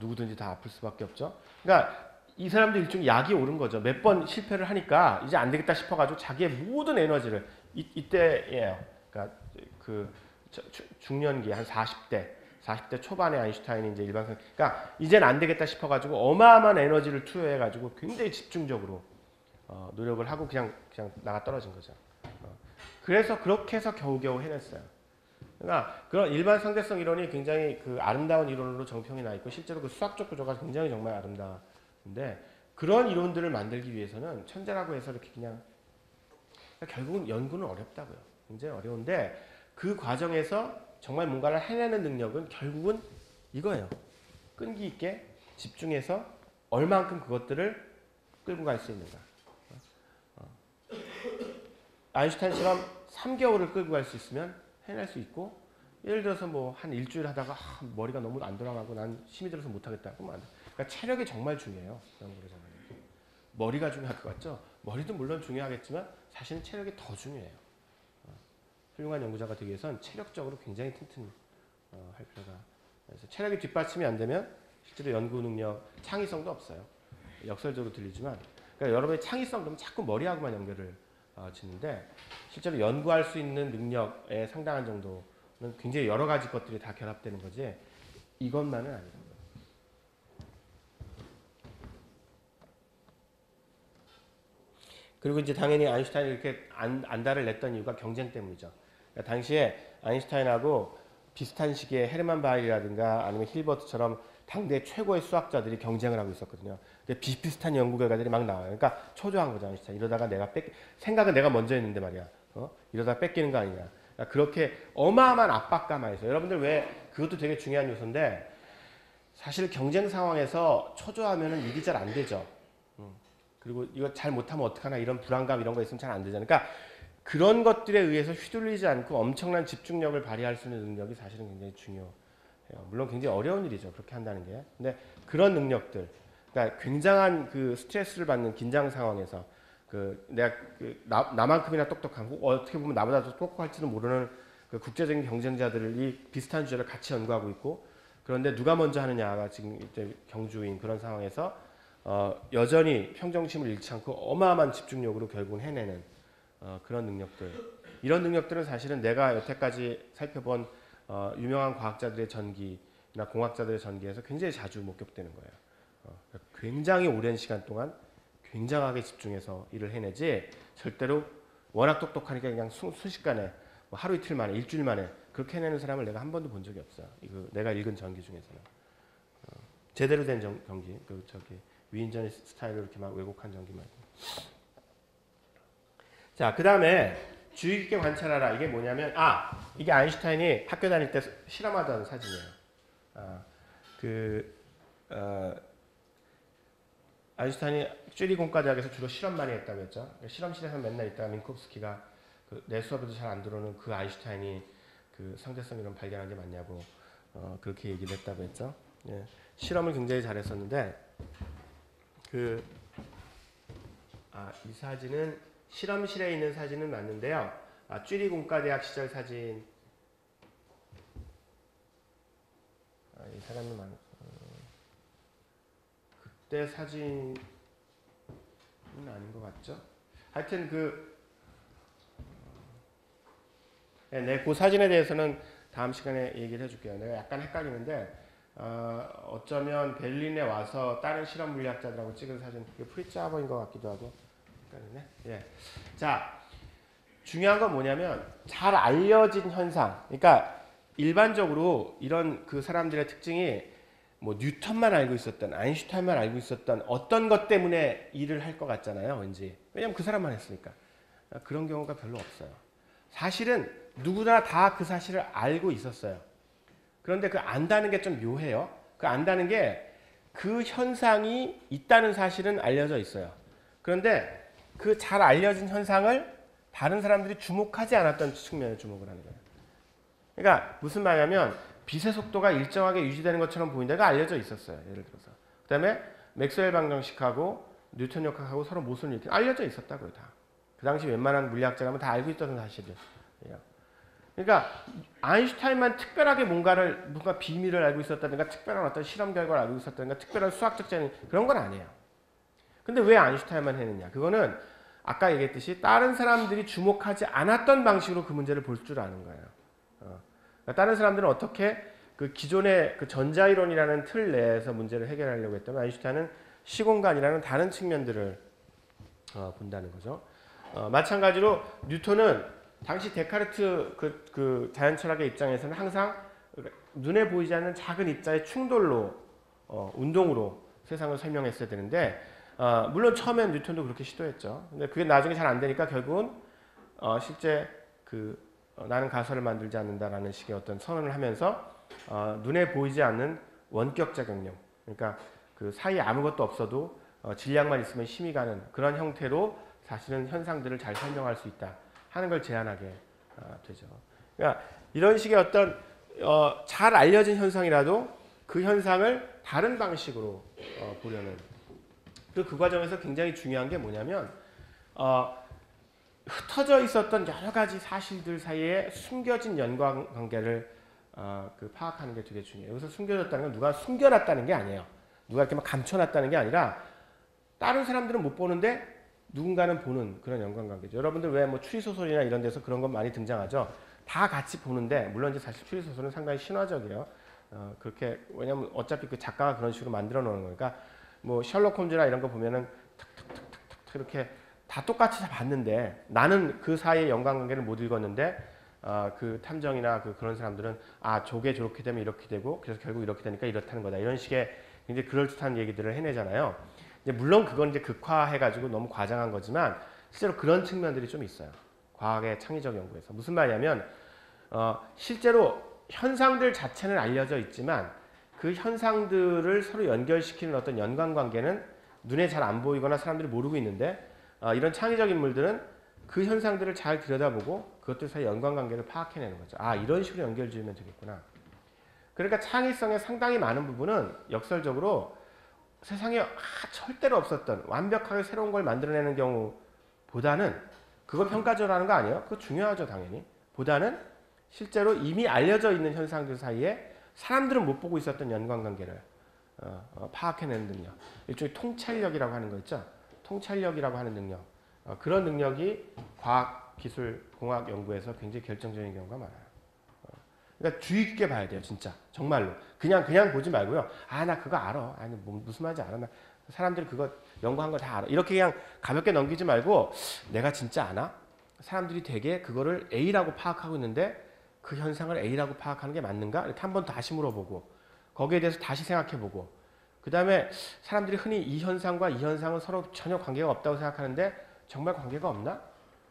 누구든지 다 아플 수밖에 없죠. 그러니까 이 사람도 일종의 약이 오른 거죠. 몇 번 실패를 하니까 이제 안 되겠다 싶어가지고 자기의 모든 에너지를 이때예요. 그러니까 중년기 한 40대 초반에 아인슈타인이 이제 일반성, 그러니까 이제는 안 되겠다 싶어가지고 어마어마한 에너지를 투여해가지고 굉장히 집중적으로 노력을 하고 그냥 나가 떨어진 거죠. 그래서 그렇게 해서 겨우겨우 해냈어요. 그러니까 그런 일반 상대성 이론이 굉장히 그 아름다운 이론으로 정평이 나 있고 실제로 그 수학적 구조가 굉장히 정말 아름다운데 그런 이론들을 만들기 위해서는 천재라고 해서 이렇게 그냥 그러니까 결국은 연구는 어렵다고요. 굉장히 어려운데 그 과정에서 정말 뭔가를 해내는 능력은 결국은 이거예요. 끈기 있게 집중해서 얼만큼 그것들을 끌고 갈 수 있는가. 아인슈타인처럼 3개월을 끌고 갈 수 있으면 해낼 수 있고 예를 들어서 뭐 한 일주일 하다가 머리가 너무 안 돌아가고 난 힘이 들어서 못하겠다. 그러면 안 돼. 그러니까 체력이 정말 중요해요. 머리가 중요할 것 같죠? 머리도 물론 중요하겠지만 사실은 체력이 더 중요해요. 훌륭한 연구자가 되기 위해서는 체력적으로 굉장히 튼튼히 할 필요가. 그래서 체력이 뒷받침이 안 되면 실제로 연구 능력, 창의성도 없어요. 역설적으로 들리지만 그러니까 여러분의 창의성 그러면 자꾸 머리하고만 연결을 짓는데 실제로 연구할 수 있는 능력의 상당한 정도는 굉장히 여러 가지 것들이 다 결합되는 거지 이것만은 아니에요. 그리고 이제 당연히 아인슈타인이 이렇게 안달을 냈던 이유가 경쟁 때문이죠. 그러니까 당시에 아인슈타인하고 비슷한 시기에 헤르만 바일이라든가 아니면 힐버트처럼 당대 최고의 수학자들이 경쟁을 하고 있었거든요. 비슷비슷한 연구 결과들이 막 나와요. 그러니까 초조한 거죠, 아인슈타인. 이러다가 생각은 내가 먼저 했는데 말이야. 이러다가 뺏기는 거 아니냐. 그러니까 그렇게 어마어마한 압박감 하에서 여러분들 왜 그것도 되게 중요한 요소인데 사실 경쟁 상황에서 초조하면은 일이 잘 안 되죠. 그리고 이거 잘 못하면 어떡하나 이런 불안감 이런 거 있으면 잘 안 되잖아요. 그러니까 그런 것들에 의해서 휘둘리지 않고 엄청난 집중력을 발휘할 수 있는 능력이 사실은 굉장히 중요해요. 물론 굉장히 어려운 일이죠. 그렇게 한다는 게. 근데 그런 능력들, 그러니까 굉장한 그 스트레스를 받는 긴장 상황에서 내가 나만큼이나 똑똑하고 어떻게 보면 나보다 더 똑똑할지도 모르는 그 국제적인 경쟁자들이 비슷한 주제를 같이 연구하고 있고 그런데 누가 먼저 하느냐가 지금 이제 경주인 그런 상황에서 여전히 평정심을 잃지 않고 어마어마한 집중력으로 결국은 해내는 그런 능력들. 이런 능력들은 사실은 내가 여태까지 살펴본 유명한 과학자들의 전기나 공학자들의 전기에서 굉장히 자주 목격되는 거예요. 굉장히 오랜 시간 동안 굉장하게 집중해서 일을 해내지 절대로 워낙 똑똑하니까 그냥 순식간에 뭐 하루 이틀 만에 일주일 만에 그렇게 해내는 사람을 내가 한 번도 본 적이 없어요. 내가 읽은 전기 중에서는 제대로 된 전기, 위인전 스타일로 이렇게 막 왜곡한 전기 말고. 자, 그 다음에 주의 깊게 관찰하라. 이게 뭐냐면 이게 아인슈타인이 학교 다닐 때 실험하던 사진이에요. 아인슈타인이 쭈리 공과대학에서 주로 실험 많이 했다고 했죠. 실험실에서 맨날 있다가 민콥스키가 내 수업에도 잘 안 들어오는 그 아인슈타인이 그 상대성 이론 발견한 게 맞냐고 그렇게 얘기를 했다고 했죠. 예, 실험을 굉장히 잘했었는데 이 사진은 실험실에 있는 사진은 맞는데요. 쭈리 공과대학 시절 사진. 이 사람은 그때 사진은 아닌 것 같죠? 하여튼 그 사진에 대해서는 다음 시간에 얘기를 해줄게요. 내가 약간 헷갈리는데 어쩌면 베를린에 와서 다른 실험 물리학자들하고 찍은 사진, 프리츠 하버인 것 같기도 하고. 헷갈리네. 예. 자, 중요한 건 뭐냐면 잘 알려진 현상. 그러니까 일반적으로 이런 그 사람들의 특징이 뭐 뉴턴만 알고 있었던, 아인슈타인만 알고 있었던 어떤 것 때문에 일을 할 것 같잖아요, 왠지. 왜냐면 그 사람만 했으니까. 그런 경우가 별로 없어요. 사실은 누구나 다 그 사실을 알고 있었어요. 그런데 그 안다는 게 좀 묘해요. 그 안다는 게 그 현상이 있다는 사실은 알려져 있어요. 그런데 그 잘 알려진 현상을 다른 사람들이 주목하지 않았던 측면에 주목을 하는 거예요. 그러니까 무슨 말이냐면 빛의 속도가 일정하게 유지되는 것처럼 보인다가 알려져 있었어요. 예를 들어서. 그 다음에 맥스웰 방정식하고 뉴턴 역학하고 서로 모순을 일으키는 알려져 있었다고요. 다. 그 당시 웬만한 물리학자라면 다 알고 있던 사실이에요. 그러니까 아인슈타인만 특별하게 뭔가 비밀을 알고 있었다든가 특별한 어떤 실험 결과를 알고 있었다든가 특별한 수학적 재능 그런 건 아니에요. 근데 왜 아인슈타인만 했느냐? 그거는 아까 얘기했듯이 다른 사람들이 주목하지 않았던 방식으로 그 문제를 볼 줄 아는 거예요. 그러니까 다른 사람들은 어떻게 그 기존의 그 전자이론이라는 틀 내에서 문제를 해결하려고 했다면 아인슈타인은 시공간이라는 다른 측면들을 본다는 거죠. 마찬가지로 뉴턴은 당시 데카르트 그 자연철학의 입장에서는 항상 눈에 보이지 않는 작은 입자의 충돌로 운동으로 세상을 설명했어야 되는데 물론 처음엔 뉴턴도 그렇게 시도했죠. 근데 그게 나중에 잘 안 되니까 결국은 실제 나는 가설을 만들지 않는다라는 식의 어떤 선언을 하면서 눈에 보이지 않는 원격자 경영, 그러니까 그 사이에 아무것도 없어도 질량만 있으면 힘이 가는 그런 형태로 사실은 현상들을 잘 설명할 수 있다 하는 걸 제안하게 되죠. 그러니까 이런 식의 어떤 잘 알려진 현상이라도 그 현상을 다른 방식으로 보려는 그 과정에서 굉장히 중요한 게 뭐냐면 흩어져 있었던 여러 가지 사실들 사이에 숨겨진 연관관계를 파악하는 게 되게 중요해요. 여기서 숨겨졌다는 건 누가 숨겨놨다는 게 아니에요. 누가 이렇게 막 감춰놨다는 게 아니라 다른 사람들은 못 보는데 누군가는 보는 그런 연관관계죠. 여러분들 왜 뭐 추리소설이나 이런 데서 그런 건 많이 등장하죠. 다 같이 보는데 물론 이제 사실 추리소설은 상당히 신화적이에요. 그렇게 왜냐면 어차피 그 작가가 그런 식으로 만들어 놓은 거니까 뭐 셜록 홈즈나 이런 거 보면은 탁탁탁탁탁 이렇게 다 똑같이 다 봤는데 나는 그 사이의 연관관계를 못 읽었는데 그 탐정이나 그런 사람들은 저게 저렇게 되면 이렇게 되고 그래서 결국 이렇게 되니까 이렇다는 거다 이런 식의 굉장히 그럴듯한 얘기들을 해내잖아요. 이제 물론 그건 이제 극화해가지고 너무 과장한 거지만 실제로 그런 측면들이 좀 있어요. 과학의 창의적 연구에서 무슨 말이냐면 실제로 현상들 자체는 알려져 있지만 그 현상들을 서로 연결시키는 어떤 연관관계는 눈에 잘 안 보이거나 사람들이 모르고 있는데 이런 창의적 인물들은 그 현상들을 잘 들여다보고 그것들 사이 연관관계를 파악해내는 거죠. 이런 식으로 연결 지으면 되겠구나. 그러니까 창의성의 상당히 많은 부분은 역설적으로 세상에 절대로 없었던 완벽하게 새로운 걸 만들어내는 경우보다는 그걸 평가적으로 하는 거 아니에요? 그거 중요하죠 당연히. 보다는 실제로 이미 알려져 있는 현상들 사이에 사람들은 못 보고 있었던 연관관계를 파악해내는 능력. 일종의 통찰력이라고 하는 거 있죠. 통찰력이라고 하는 능력. 그런 능력이 과학, 기술, 공학 연구에서 굉장히 결정적인 경우가 많아요. 그러니까 주의 깊게 봐야 돼요, 진짜. 정말로. 그냥 보지 말고요. 나 그거 알아. 무슨 말인지 알아. 사람들이 그거 연구한 거 다 알아. 이렇게 그냥 가볍게 넘기지 말고 내가 진짜 아나? 사람들이 되게 그거를 A라고 파악하고 있는데 그 현상을 A라고 파악하는 게 맞는가? 이렇게 한번 다시 물어보고 거기에 대해서 다시 생각해보고 그 다음에 사람들이 흔히 이 현상과 이 현상은 서로 전혀 관계가 없다고 생각하는데 정말 관계가 없나?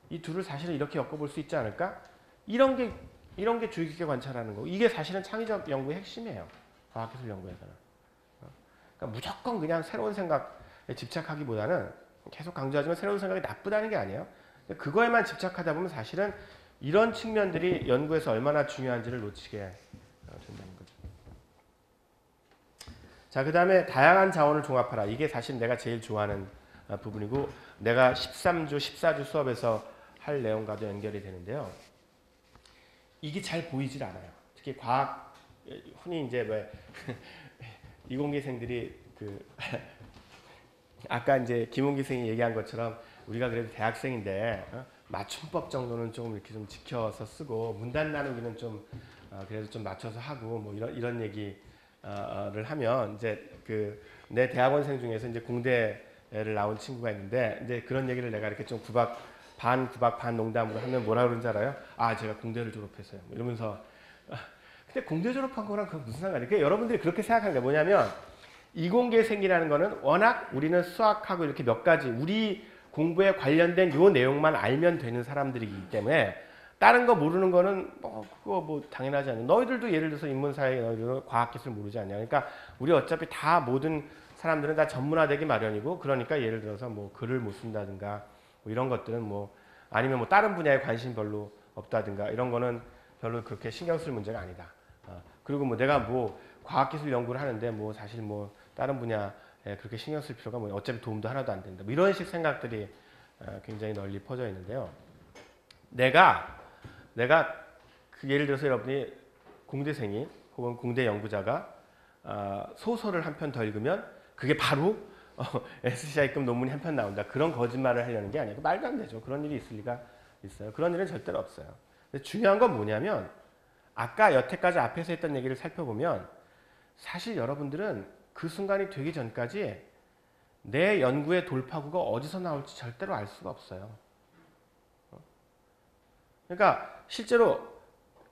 이 둘을 사실은 이렇게 엮어볼 수 있지 않을까? 이런 게 주의 깊게 관찰하는 거고 이게 사실은 창의적 연구의 핵심이에요. 과학기술 연구에서는. 그러니까 무조건 그냥 새로운 생각에 집착하기보다는 계속 강조하지만 새로운 생각이 나쁘다는 게 아니에요. 그거에만 집착하다 보면 사실은 이런 측면들이 연구에서 얼마나 중요한지를 놓치게 된다는 거죠. 자, 그 다음에 다양한 자원을 종합하라. 이게 사실 내가 제일 좋아하는 부분이고 내가 13주, 14주 수업에서 할 내용과도 연결이 되는데요. 이게 잘 보이질 않아요. 특히 과학, 흔히 이제 왜 이공계생들이 아까 이제 김홍기 선생이 얘기한 것처럼 우리가 그래도 대학생인데 맞춤법 정도는 좀 이렇게 좀 지켜서 쓰고 문단 나누기는 좀 그래도 좀 맞춰서 하고 뭐 이런 얘기를 하면 이제 내 대학원생 중에서 이제 공대를 나온 친구가 있는데 이제 그런 얘기를 내가 이렇게 좀 구박 반 농담으로 하면 뭐라 그러는지 알아요? 제가 공대를 졸업했어요. 이러면서 근데 공대 졸업한 거랑 그건 무슨 상관이에요? 그러니까 여러분들이 그렇게 생각하는 게 뭐냐면 이공계생이라는 거는 워낙 우리는 수학하고 이렇게 몇 가지 우리 공부에 관련된 요 내용만 알면 되는 사람들이기 때문에 다른 거 모르는 거는 그거 뭐 당연하지 않아요. 너희들도 예를 들어서 인문사회 너희들도 과학기술 모르지 않냐. 그러니까 우리 어차피 다 모든 사람들은 다 전문화되기 마련이고 그러니까 예를 들어서 뭐 글을 못 쓴다든가 뭐 이런 것들은 뭐 아니면 뭐 다른 분야에 관심 별로 없다든가 이런 거는 별로 그렇게 신경 쓸 문제가 아니다. 그리고 뭐 내가 뭐 과학기술 연구를 하는데 뭐 사실 뭐 다른 분야에 그렇게 신경 쓸 필요가 뭐 어차피 도움도 하나도 안 된다. 뭐 이런 식 생각들이 굉장히 널리 퍼져 있는데요. 내가 예를 들어서 여러분이 공대생이 혹은 공대 연구자가 소설을 한 편 더 읽으면 그게 바로 SCI급 논문이 한 편 나온다. 그런 거짓말을 하려는 게 아니고 말도 안 되죠. 그런 일이 있을 리가 있어요. 그런 일은 절대로 없어요. 근데 중요한 건 뭐냐면 아까 여태까지 앞에서 했던 얘기를 살펴보면 사실 여러분들은 그 순간이 되기 전까지 내 연구의 돌파구가 어디서 나올지 절대로 알 수가 없어요. 그러니까 실제로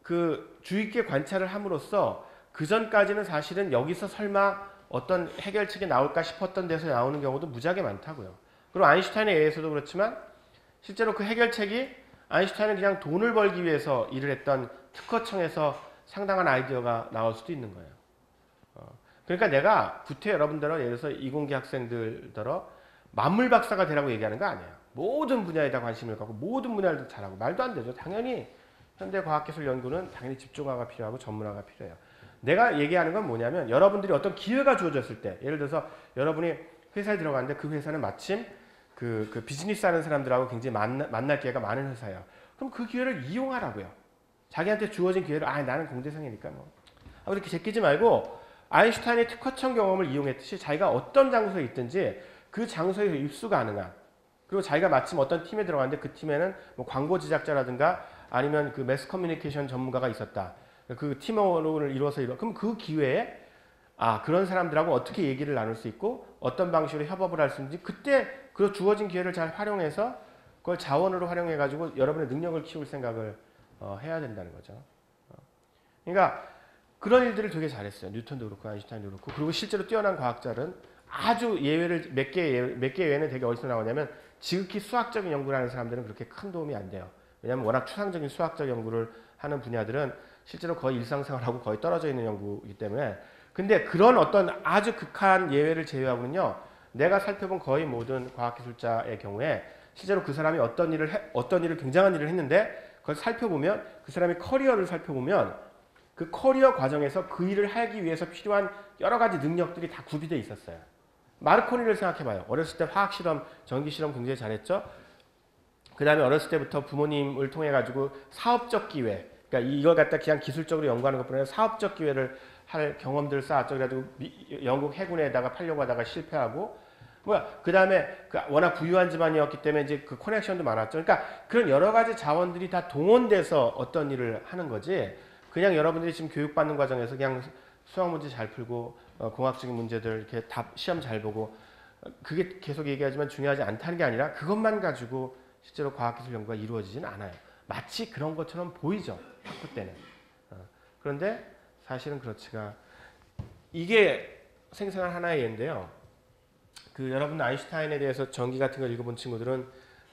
그 주의 깊게 관찰을 함으로써 그 전까지는 사실은 여기서 설마 어떤 해결책이 나올까 싶었던 데서 나오는 경우도 무지하게 많다고요. 그리고 아인슈타인에 의해서도 그렇지만 실제로 그 해결책이 아인슈타인은 그냥 돈을 벌기 위해서 일을 했던 특허청에서 상당한 아이디어가 나올 수도 있는 거예요. 그러니까 내가 구태 여러분들어 예를 들어서 이공계 학생들더러 만물 박사가 되라고 얘기하는 거 아니에요. 모든 분야에다 관심을 갖고 모든 분야를 잘하고 말도 안 되죠. 당연히 현대 과학기술 연구는 당연히 집중화가 필요하고 전문화가 필요해요. 내가 얘기하는 건 뭐냐면 여러분들이 어떤 기회가 주어졌을 때 예를 들어서 여러분이 회사에 들어갔는데 그 회사는 마침 그 비즈니스 하는 사람들하고 굉장히 만날 기회가 많은 회사예요. 그럼 그 기회를 이용하라고요. 자기한테 주어진 기회를 나는 공대생이니까 뭐 이렇게 제끼지 말고 아인슈타인의 특허청 경험을 이용했듯이 자기가 어떤 장소에 있든지 그 장소에서 입수 가능한 그리고 자기가 마침 어떤 팀에 들어갔는데 그 팀에는 뭐 광고 제작자라든가 아니면 그 매스 커뮤니케이션 전문가가 있었다. 그 팀워크를 이루어서 그럼 그 기회에 그런 사람들하고 어떻게 얘기를 나눌 수 있고 어떤 방식으로 협업을 할 수 있는지 그때 그 주어진 기회를 잘 활용해서 그걸 자원으로 활용해 가지고 여러분의 능력을 키울 생각을 해야 된다는 거죠. 그러니까 그런 일들을 되게 잘했어요. 뉴턴도 그렇고 아인슈타인도 그렇고 그리고 실제로 뛰어난 과학자는 아주 예외를 몇 개 예외는 되게 어디서 나오냐면 지극히 수학적인 연구를 하는 사람들은 그렇게 큰 도움이 안 돼요. 왜냐하면 워낙 추상적인 수학적 연구를 하는 분야들은 실제로 거의 일상생활하고 거의 떨어져 있는 연구이기 때문에 근데 그런 어떤 아주 극한 예외를 제외하고는요 내가 살펴본 거의 모든 과학기술자의 경우에 실제로 그 사람이 어떤 일을 굉장한 일을 했는데 그걸 살펴보면 그 사람의 커리어를 살펴보면 그 커리어 과정에서 그 일을 하기 위해서 필요한 여러 가지 능력들이 다 구비되어 있었어요. 마르코니를 생각해봐요. 어렸을 때 화학실험, 전기실험 굉장히 잘했죠. 그 다음에 어렸을 때부터 부모님을 통해 가지고 사업적 기회, 그러니까 이걸 갖다 그냥 기술적으로 연구하는 것보다 아니라 사업적 기회를 할 경험들을 쌓았죠. 그래가지고 영국 해군에다가 팔려고 하다가 실패하고, 그 다음에 워낙 부유한 집안이었기 때문에 이제 그 커넥션도 많았죠. 그러니까 그런 여러 가지 자원들이 다 동원돼서 어떤 일을 하는 거지. 그냥 여러분들이 지금 교육받는 과정에서 그냥 수학 문제 잘 풀고 공학적인 문제들 이렇게 답 시험 잘 보고 그게 계속 얘기하지만 중요하지 않다는 게 아니라 그것만 가지고 실제로 과학기술 연구가 이루어지진 않아요. 마치 그런 것처럼 보이죠. 학부 때는. 그런데 사실은 그렇지가 이게 생생한 하나의 예인데요. 그 여러분 아인슈타인에 대해서 전기 같은 걸 읽어본 친구들은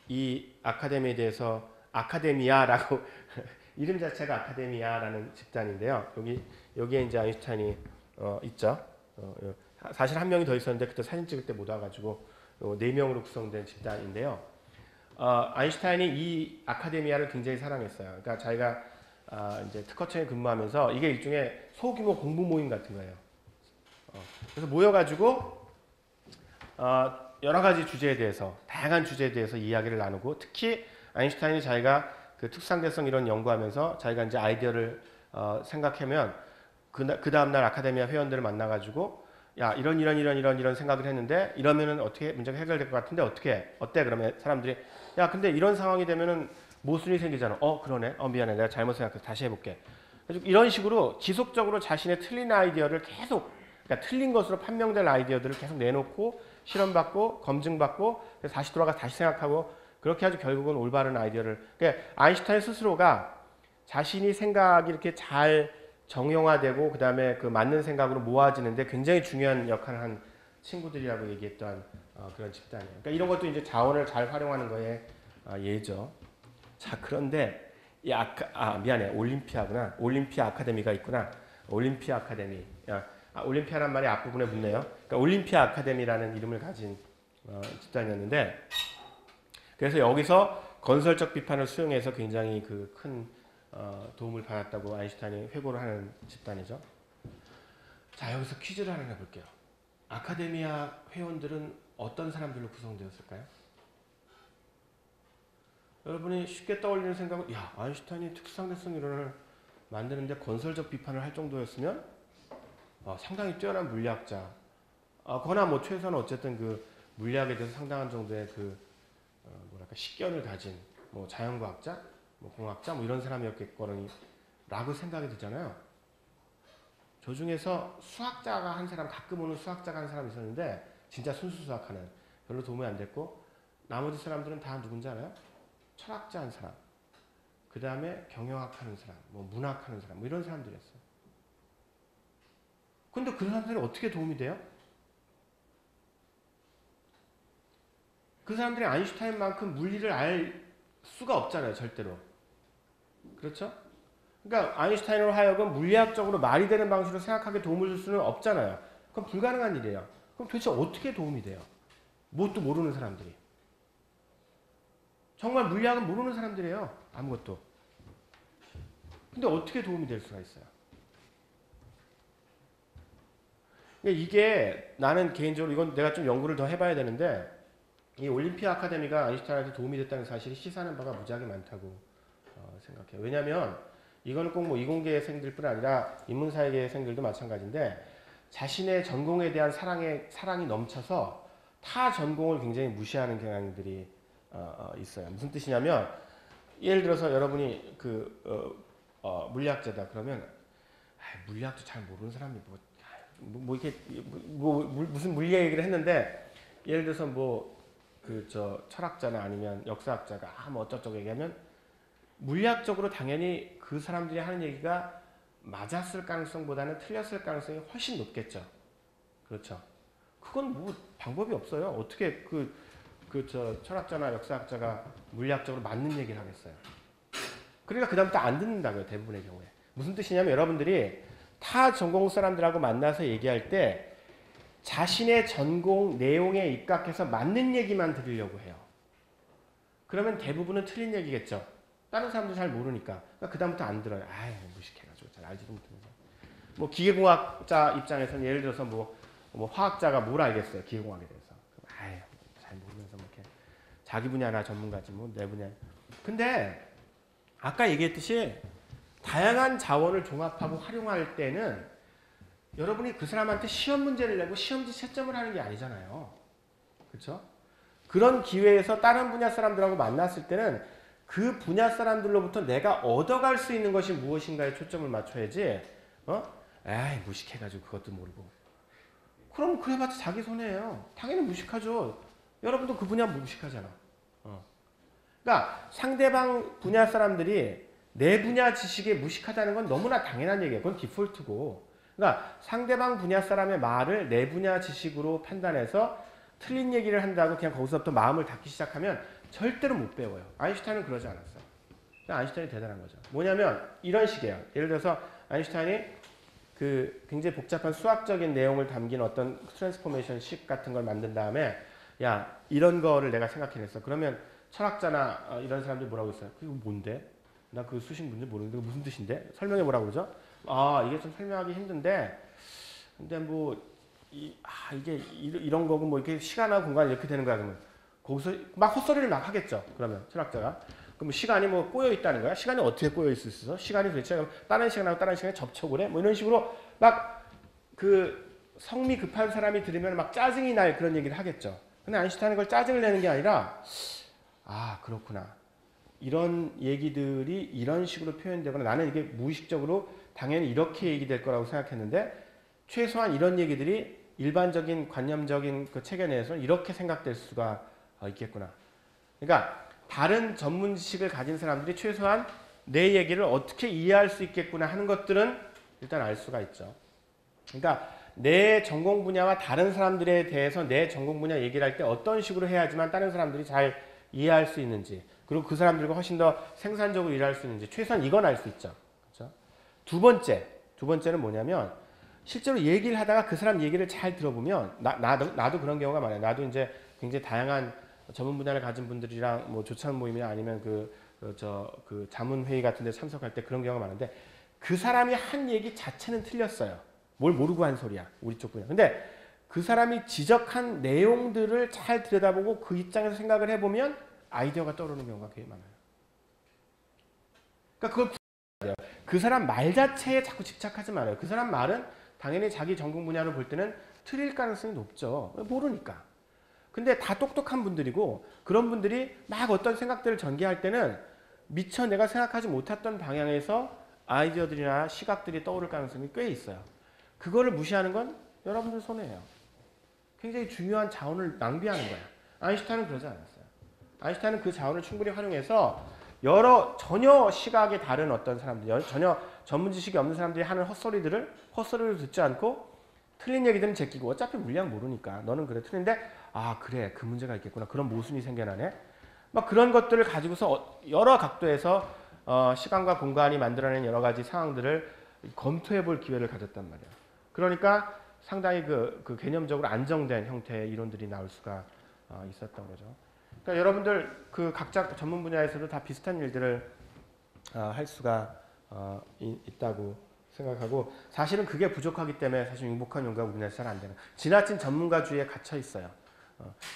이 아카데미에 대해서 아카데미아라고 이름 자체가 아카데미아라는 집단인데요. 여기에 이제 아인슈타인이 있죠. 사실 한 명이 더 있었는데 그때 사진 찍을 때 못 와가지고 4명으로 구성된 집단인데요. 아인슈타인이 이 아카데미아를 굉장히 사랑했어요. 그러니까 자기가 이제 특허청에 근무하면서 이게 일종의 소규모 공부 모임 같은 거예요. 그래서 모여가지고 여러 가지 주제에 대해서 다양한 주제에 대해서 이야기를 나누고 특히 아인슈타인이 자기가 그 특상대성 이론 연구하면서 자기가 이제 아이디어를 생각하면 그 다음날 아카데미아 회원들을 만나가지고 야 이런 생각을 했는데 이러면은 어떻게 문제가 해결될 것 같은데 어때 그러면 사람들이 야 근데 이런 상황이 되면은 모순이 생기잖아. 그러네. 미안해. 내가 잘못 생각해서 다시 해볼게. 이런 식으로 지속적으로 자신의 틀린 아이디어를 계속 그러니까 틀린 것으로 판명될 아이디어들을 계속 내놓고 실험받고 검증받고 그래서 다시 돌아가서 다시 생각하고 그렇게 아주 결국은 올바른 아이디어를 그러니까 아인슈타인 스스로가 자신이 생각이 이렇게 잘 정형화되고 그 다음에 그 맞는 생각으로 모아지는데 굉장히 중요한 역할을 한 친구들이라고 얘기했던 그런 집단이에요. 그러니까 이런 것도 이제 자원을 잘 활용하는 거에 예죠. 자 그런데 미안해 올림피아구나. 올림피아 아카데미가 있구나. 올림피아 아카데미. 올림피아란 말이 앞부분에 붙네요. 그러니까 올림피아 아카데미라는 이름을 가진 집단이었는데 그래서 여기서 건설적 비판을 수용해서 굉장히 그 큰 도움을 받았다고 아인슈타인이 회고를 하는 집단이죠. 자 여기서 퀴즈를 하나 해볼게요. 아카데미아 회원들은 어떤 사람들로 구성되었을까요? 여러분이 쉽게 떠올리는 생각은 야 아인슈타인이 특수상대성 이론을 만드는데 건설적 비판을 할 정도였으면 상당히 뛰어난 물리학자 거나 뭐 최소한 어쨌든 그 물리학에 대해서 상당한 정도의 그 식견을 가진 뭐 자연과학자, 뭐 공학자 뭐 이런 사람이었겠거니 라고 생각이 들잖아요. 저 중에서 수학자가 한 사람, 가끔 오는 수학자가 한 사람 있었는데 진짜 순수 수학하는, 별로 도움이 안 됐고, 나머지 사람들은 다 누군지 알아요? 철학자 한 사람, 그 다음에 경영학 하는 사람, 뭐 문학 하는 사람, 뭐 이런 사람들이었어요. 근데 그 사람들이 어떻게 도움이 돼요? 그 사람들이 아인슈타인만큼 물리를 알 수가 없잖아요, 절대로. 그렇죠? 그러니까 아인슈타인으로 하여금 물리학적으로 말이 되는 방식으로 생각하게 도움을 줄 수는 없잖아요. 그럼 불가능한 일이에요. 그럼 도대체 어떻게 도움이 돼요? 뭣도 모르는 사람들이. 정말 물리학은 모르는 사람들이에요. 아무것도. 근데 어떻게 도움이 될 수가 있어요? 이게 나는 개인적으로 이건 내가 좀 연구를 더 해봐야 되는데, 이 올림피아 아카데미가 아인슈타인한테 도움이 됐다는 사실이 시사하는 바가 무지하게 많다고 생각해요. 왜냐하면 이거는 꼭 뭐 이공계생들뿐 아니라 인문사회계생들도 마찬가지인데, 자신의 전공에 대한 사랑이 넘쳐서 타 전공을 굉장히 무시하는 경향들이 있어요. 무슨 뜻이냐면, 예를 들어서 여러분이 물리학자다 그러면 물리학도 잘 모르는 사람이 무슨 물리 얘기를 했는데, 예를 들어서 철학자나 아니면 역사학자가 뭐 어쩌고저쩌고 얘기하면 물리학적으로 당연히 그 사람들이 하는 얘기가 맞았을 가능성보다는 틀렸을 가능성이 훨씬 높겠죠. 그렇죠. 그건 뭐 방법이 없어요. 어떻게 철학자나 역사학자가 물리학적으로 맞는 얘기를 하겠어요. 그러니까 그다음부터 안 듣는다고요, 대부분의 경우에. 무슨 뜻이냐면, 여러분들이 타 전공 사람들하고 만나서 얘기할 때 자신의 전공 내용에 입각해서 맞는 얘기만 들으려고 해요. 그러면 대부분은 틀린 얘기겠죠. 다른 사람도 잘 모르니까. 그러니까 그다음부터 안 들어요. 아유, 무식해가지고 잘 알지도 못하면서. 뭐 기계공학자 입장에서는 예를 들어서 뭐 화학자가 뭘 알겠어요, 기계공학에 대해서. 아유, 잘 모르면서 뭐 이렇게 자기 분야나 전문가지 뭐 내 분야. 근데 아까 얘기했듯이 다양한 자원을 종합하고 활용할 때는 여러분이 그 사람한테 시험 문제를 내고 시험지 채점을 하는 게 아니잖아요. 그렇죠? 그런 기회에서 다른 분야 사람들하고 만났을 때는 그 분야 사람들로부터 내가 얻어갈 수 있는 것이 무엇인가에 초점을 맞춰야지. 에이, 무식해가지고 그것도 모르고. 그럼 그래봤자 자기 손해예요. 당연히 무식하죠. 여러분도 그 분야 무식하잖아. 그러니까 상대방 분야 사람들이 내 분야 지식에 무식하다는 건 너무나 당연한 얘기예요. 그건 디폴트고. 그러니까 상대방 분야 사람의 말을 내 분야 지식으로 판단해서 틀린 얘기를 한다고 그냥 거기서부터 마음을 닫기 시작하면 절대로 못 배워요. 아인슈타인은 그러지 않았어요. 아인슈타인이 대단한 거죠. 뭐냐면 이런 식이에요. 예를 들어서 아인슈타인이 굉장히 복잡한 수학적인 내용을 담긴 어떤 트랜스포메이션 식 같은 걸 만든 다음에, 야, 이런 거를 내가 생각해냈어. 그러면 철학자나 이런 사람들이 뭐라고 했어요? 그게 뭔데? 나 그 수식 문제 모르는데 무슨 뜻인데? 설명해 보라고 그러죠? 이게 좀 설명하기 힘든데, 근데 이게 이런 거고 뭐 이렇게 시간하고 공간이 이렇게 되는 거야. 그러면 거기서 막 헛소리를 막 하겠죠. 그러면 철학자가. 그럼 시간이 뭐 꼬여 있다는 거야? 시간이 어떻게 꼬여 있을 수 있어? 시간이 도대체 다른 시간하고 다른 시간에 접촉을 해? 뭐 이런 식으로 막 성미 급한 사람이 들으면 막 짜증이 날 그런 얘기를 하겠죠. 근데 아인슈타인은 그걸 짜증을 내는 게 아니라, 그렇구나. 이런 얘기들이 이런 식으로 표현되거나 나는 이게 무의식적으로 당연히 이렇게 얘기될 거라고 생각했는데, 최소한 이런 얘기들이 일반적인 관념적인 그 체계 내에서는 이렇게 생각될 수가 있겠구나. 그러니까 다른 전문 지식을 가진 사람들이 최소한 내 얘기를 어떻게 이해할 수 있겠구나 하는 것들은 일단 알 수가 있죠. 그러니까 내 전공 분야와 다른 사람들에 대해서 내 전공 분야 얘기를 할 때 어떤 식으로 해야지만 다른 사람들이 잘 이해할 수 있는지, 그리고 그 사람들과 훨씬 더 생산적으로 일할 수 있는지 최소한 이건 알 수 있죠. 그렇죠? 두 번째는 뭐냐면, 실제로 얘기를 하다가 그 사람 얘기를 잘 들어보면, 나도 그런 경우가 많아요. 나도 이제 굉장히 다양한 전문 분야를 가진 분들이랑 뭐 조찬 모임이나 아니면 자문 회의 같은 데 참석할 때 그런 경우가 많은데, 그 사람이 한 얘기 자체는 틀렸어요. 뭘 모르고 한 소리야, 우리 쪽 분야. 근데 그 사람이 지적한 내용들을 잘 들여다보고 그 입장에서 생각을 해보면 아이디어가 떠오르는 경우가 꽤 많아요. 그러니까 그걸 구분해야 돼요. 그 사람 말 자체에 자꾸 집착하지 말아요. 그 사람 말은 당연히 자기 전공 분야로 볼 때는 틀릴 가능성이 높죠. 모르니까. 근데 다 똑똑한 분들이고, 그런 분들이 막 어떤 생각들을 전개할 때는 미처 내가 생각하지 못했던 방향에서 아이디어들이나 시각들이 떠오를 가능성이 꽤 있어요. 그거를 무시하는 건 여러분들 손해예요. 굉장히 중요한 자원을 낭비하는 거야. 아인슈타인은 그러지 않았어요. 아인슈타인은 그 자원을 충분히 활용해서 여러 전혀 시각이 다른 어떤 사람들, 전혀 전문 지식이 없는 사람들이 하는 헛소리를 듣지 않고 틀린 얘기들은 제끼고 어차피 물량 모르니까 너는 그래 틀린데 아 그래 그 문제가 있겠구나 그런 모순이 생겨나네 막 그런 것들을 가지고서 여러 각도에서 시간과 공간이 만들어낸 여러 가지 상황들을 검토해 볼 기회를 가졌단 말이에요. 그러니까 상당히 그 개념적으로 안정된 형태의 이론들이 나올 수가 있었던 거죠. 그러니까 여러분들 그 각자 전문 분야에서도 다 비슷한 일들을 할 수가 있다고 생각하고 사실은 그게 부족하기 때문에 사실 융복한 연구가 우리나라에서 잘 안 되는 지나친 전문가주의에 갇혀 있어요.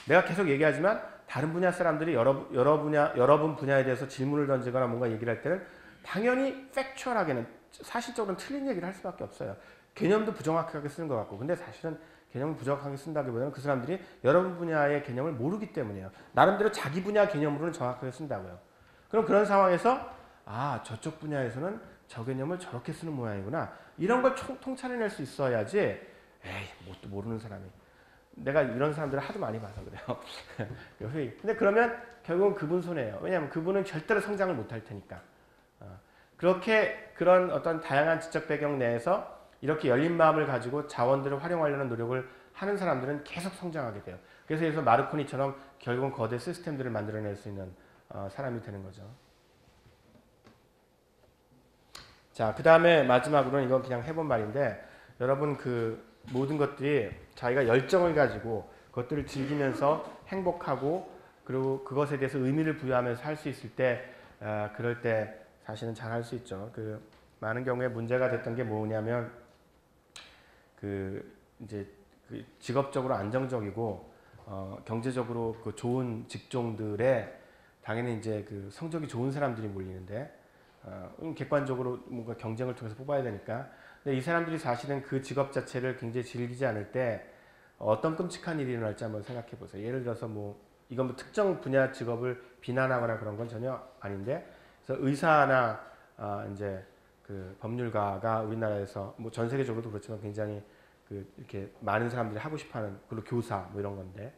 내가 계속 얘기하지만 다른 분야 사람들이 여러분 분야에 대해서 질문을 던지거나 뭔가 얘기를 할 때는 당연히 팩추얼하게는 사실적으로는 틀린 얘기를 할 수밖에 없어요. 개념도 부정확하게 쓰는 것 같고 근데 사실은 개념을 부정확하게 쓴다기보다는 그 사람들이 여러분 분야의 개념을 모르기 때문이에요. 나름대로 자기 분야 개념으로는 정확하게 쓴다고요. 그럼 그런 상황에서 아 저쪽 분야에서는 저 개념을 저렇게 쓰는 모양이구나. 이런 걸 통찰해낼 수 있어야지 에이 뭣도 모르는 사람이 내가 이런 사람들을 하도 많이 봐서 그래요. 근데 그러면 결국은 그분 손해예요. 왜냐하면 그분은 절대로 성장을 못할 테니까. 그렇게 그런 어떤 다양한 지적 배경 내에서 이렇게 열린 마음을 가지고 자원들을 활용하려는 노력을 하는 사람들은 계속 성장하게 돼요. 그래서 마르코니처럼 결국은 거대 시스템들을 만들어낼 수 있는 사람이 되는 거죠. 자, 그 다음에 마지막으로는 이건 그냥 해본 말인데 여러분 그 모든 것들이 자기가 열정을 가지고 그것들을 즐기면서 행복하고 그리고 그것에 대해서 의미를 부여하면서 할 수 있을 때 그럴 때 사실은 잘 할 수 있죠. 그 많은 경우에 문제가 됐던 게 뭐냐면 이제 그 직업적으로 안정적이고 경제적으로 그 좋은 직종들에 당연히 이제 그 성적이 좋은 사람들이 몰리는데 객관적으로 뭔가 경쟁을 통해서 뽑아야 되니까. 근데 이 사람들이 사실은 그 직업 자체를 굉장히 즐기지 않을 때 어떤 끔찍한 일이 일어날지 한번 생각해 보세요. 예를 들어서 뭐 이건 뭐 특정 분야 직업을 비난하거나 그런 건 전혀 아닌데, 그래서 의사나 이제 그 법률가가 우리나라에서 뭐 전 세계적으로도 그렇지만 굉장히 그 이렇게 많은 사람들이 하고 싶어하는 그리고 교사 뭐 이런 건데,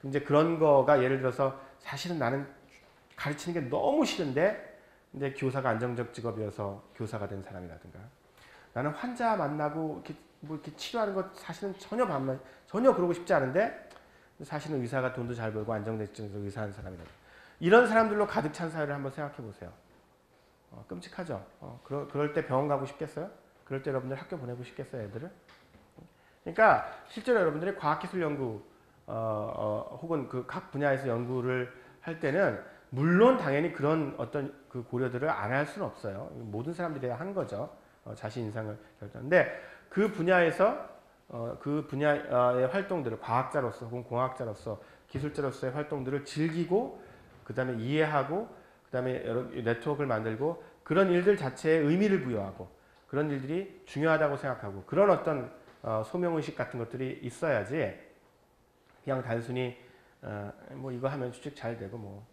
이제 그런 거가 예를 들어서 사실은 나는 가르치는 게 너무 싫은데 근데 교사가 안정적 직업이어서 교사가 된 사람이라든가, 나는 환자 만나고 이렇게 뭐 이렇게 치료하는 것 사실은 전혀 그러고 싶지 않은데 사실은 의사가 돈도 잘 벌고 안정된 직종에서 의사하는 사람이라든가, 이런 사람들로 가득 찬 사회를 한번 생각해 보세요. 끔찍하죠. 그럴 때 병원 가고 싶겠어요? 그럴 때 여러분들 학교 보내고 싶겠어요, 애들을? 그러니까 실제로 여러분들이 과학기술 연구 혹은 그 각 분야에서 연구를 할 때는 물론 당연히 그런 어떤 그 고려들을 안 할 수는 없어요. 모든 사람들이 하는 거죠. 자신 인상을 결정하는데 그 분야에서 그 분야의 활동들을 과학자로서 혹은 공학자로서 기술자로서의 활동들을 즐기고 그 다음에 이해하고 그 다음에 여러 네트워크를 만들고 그런 일들 자체에 의미를 부여하고 그런 일들이 중요하다고 생각하고 그런 어떤 소명의식 같은 것들이 있어야지 그냥 단순히 뭐 이거 하면 취직 잘 되고 뭐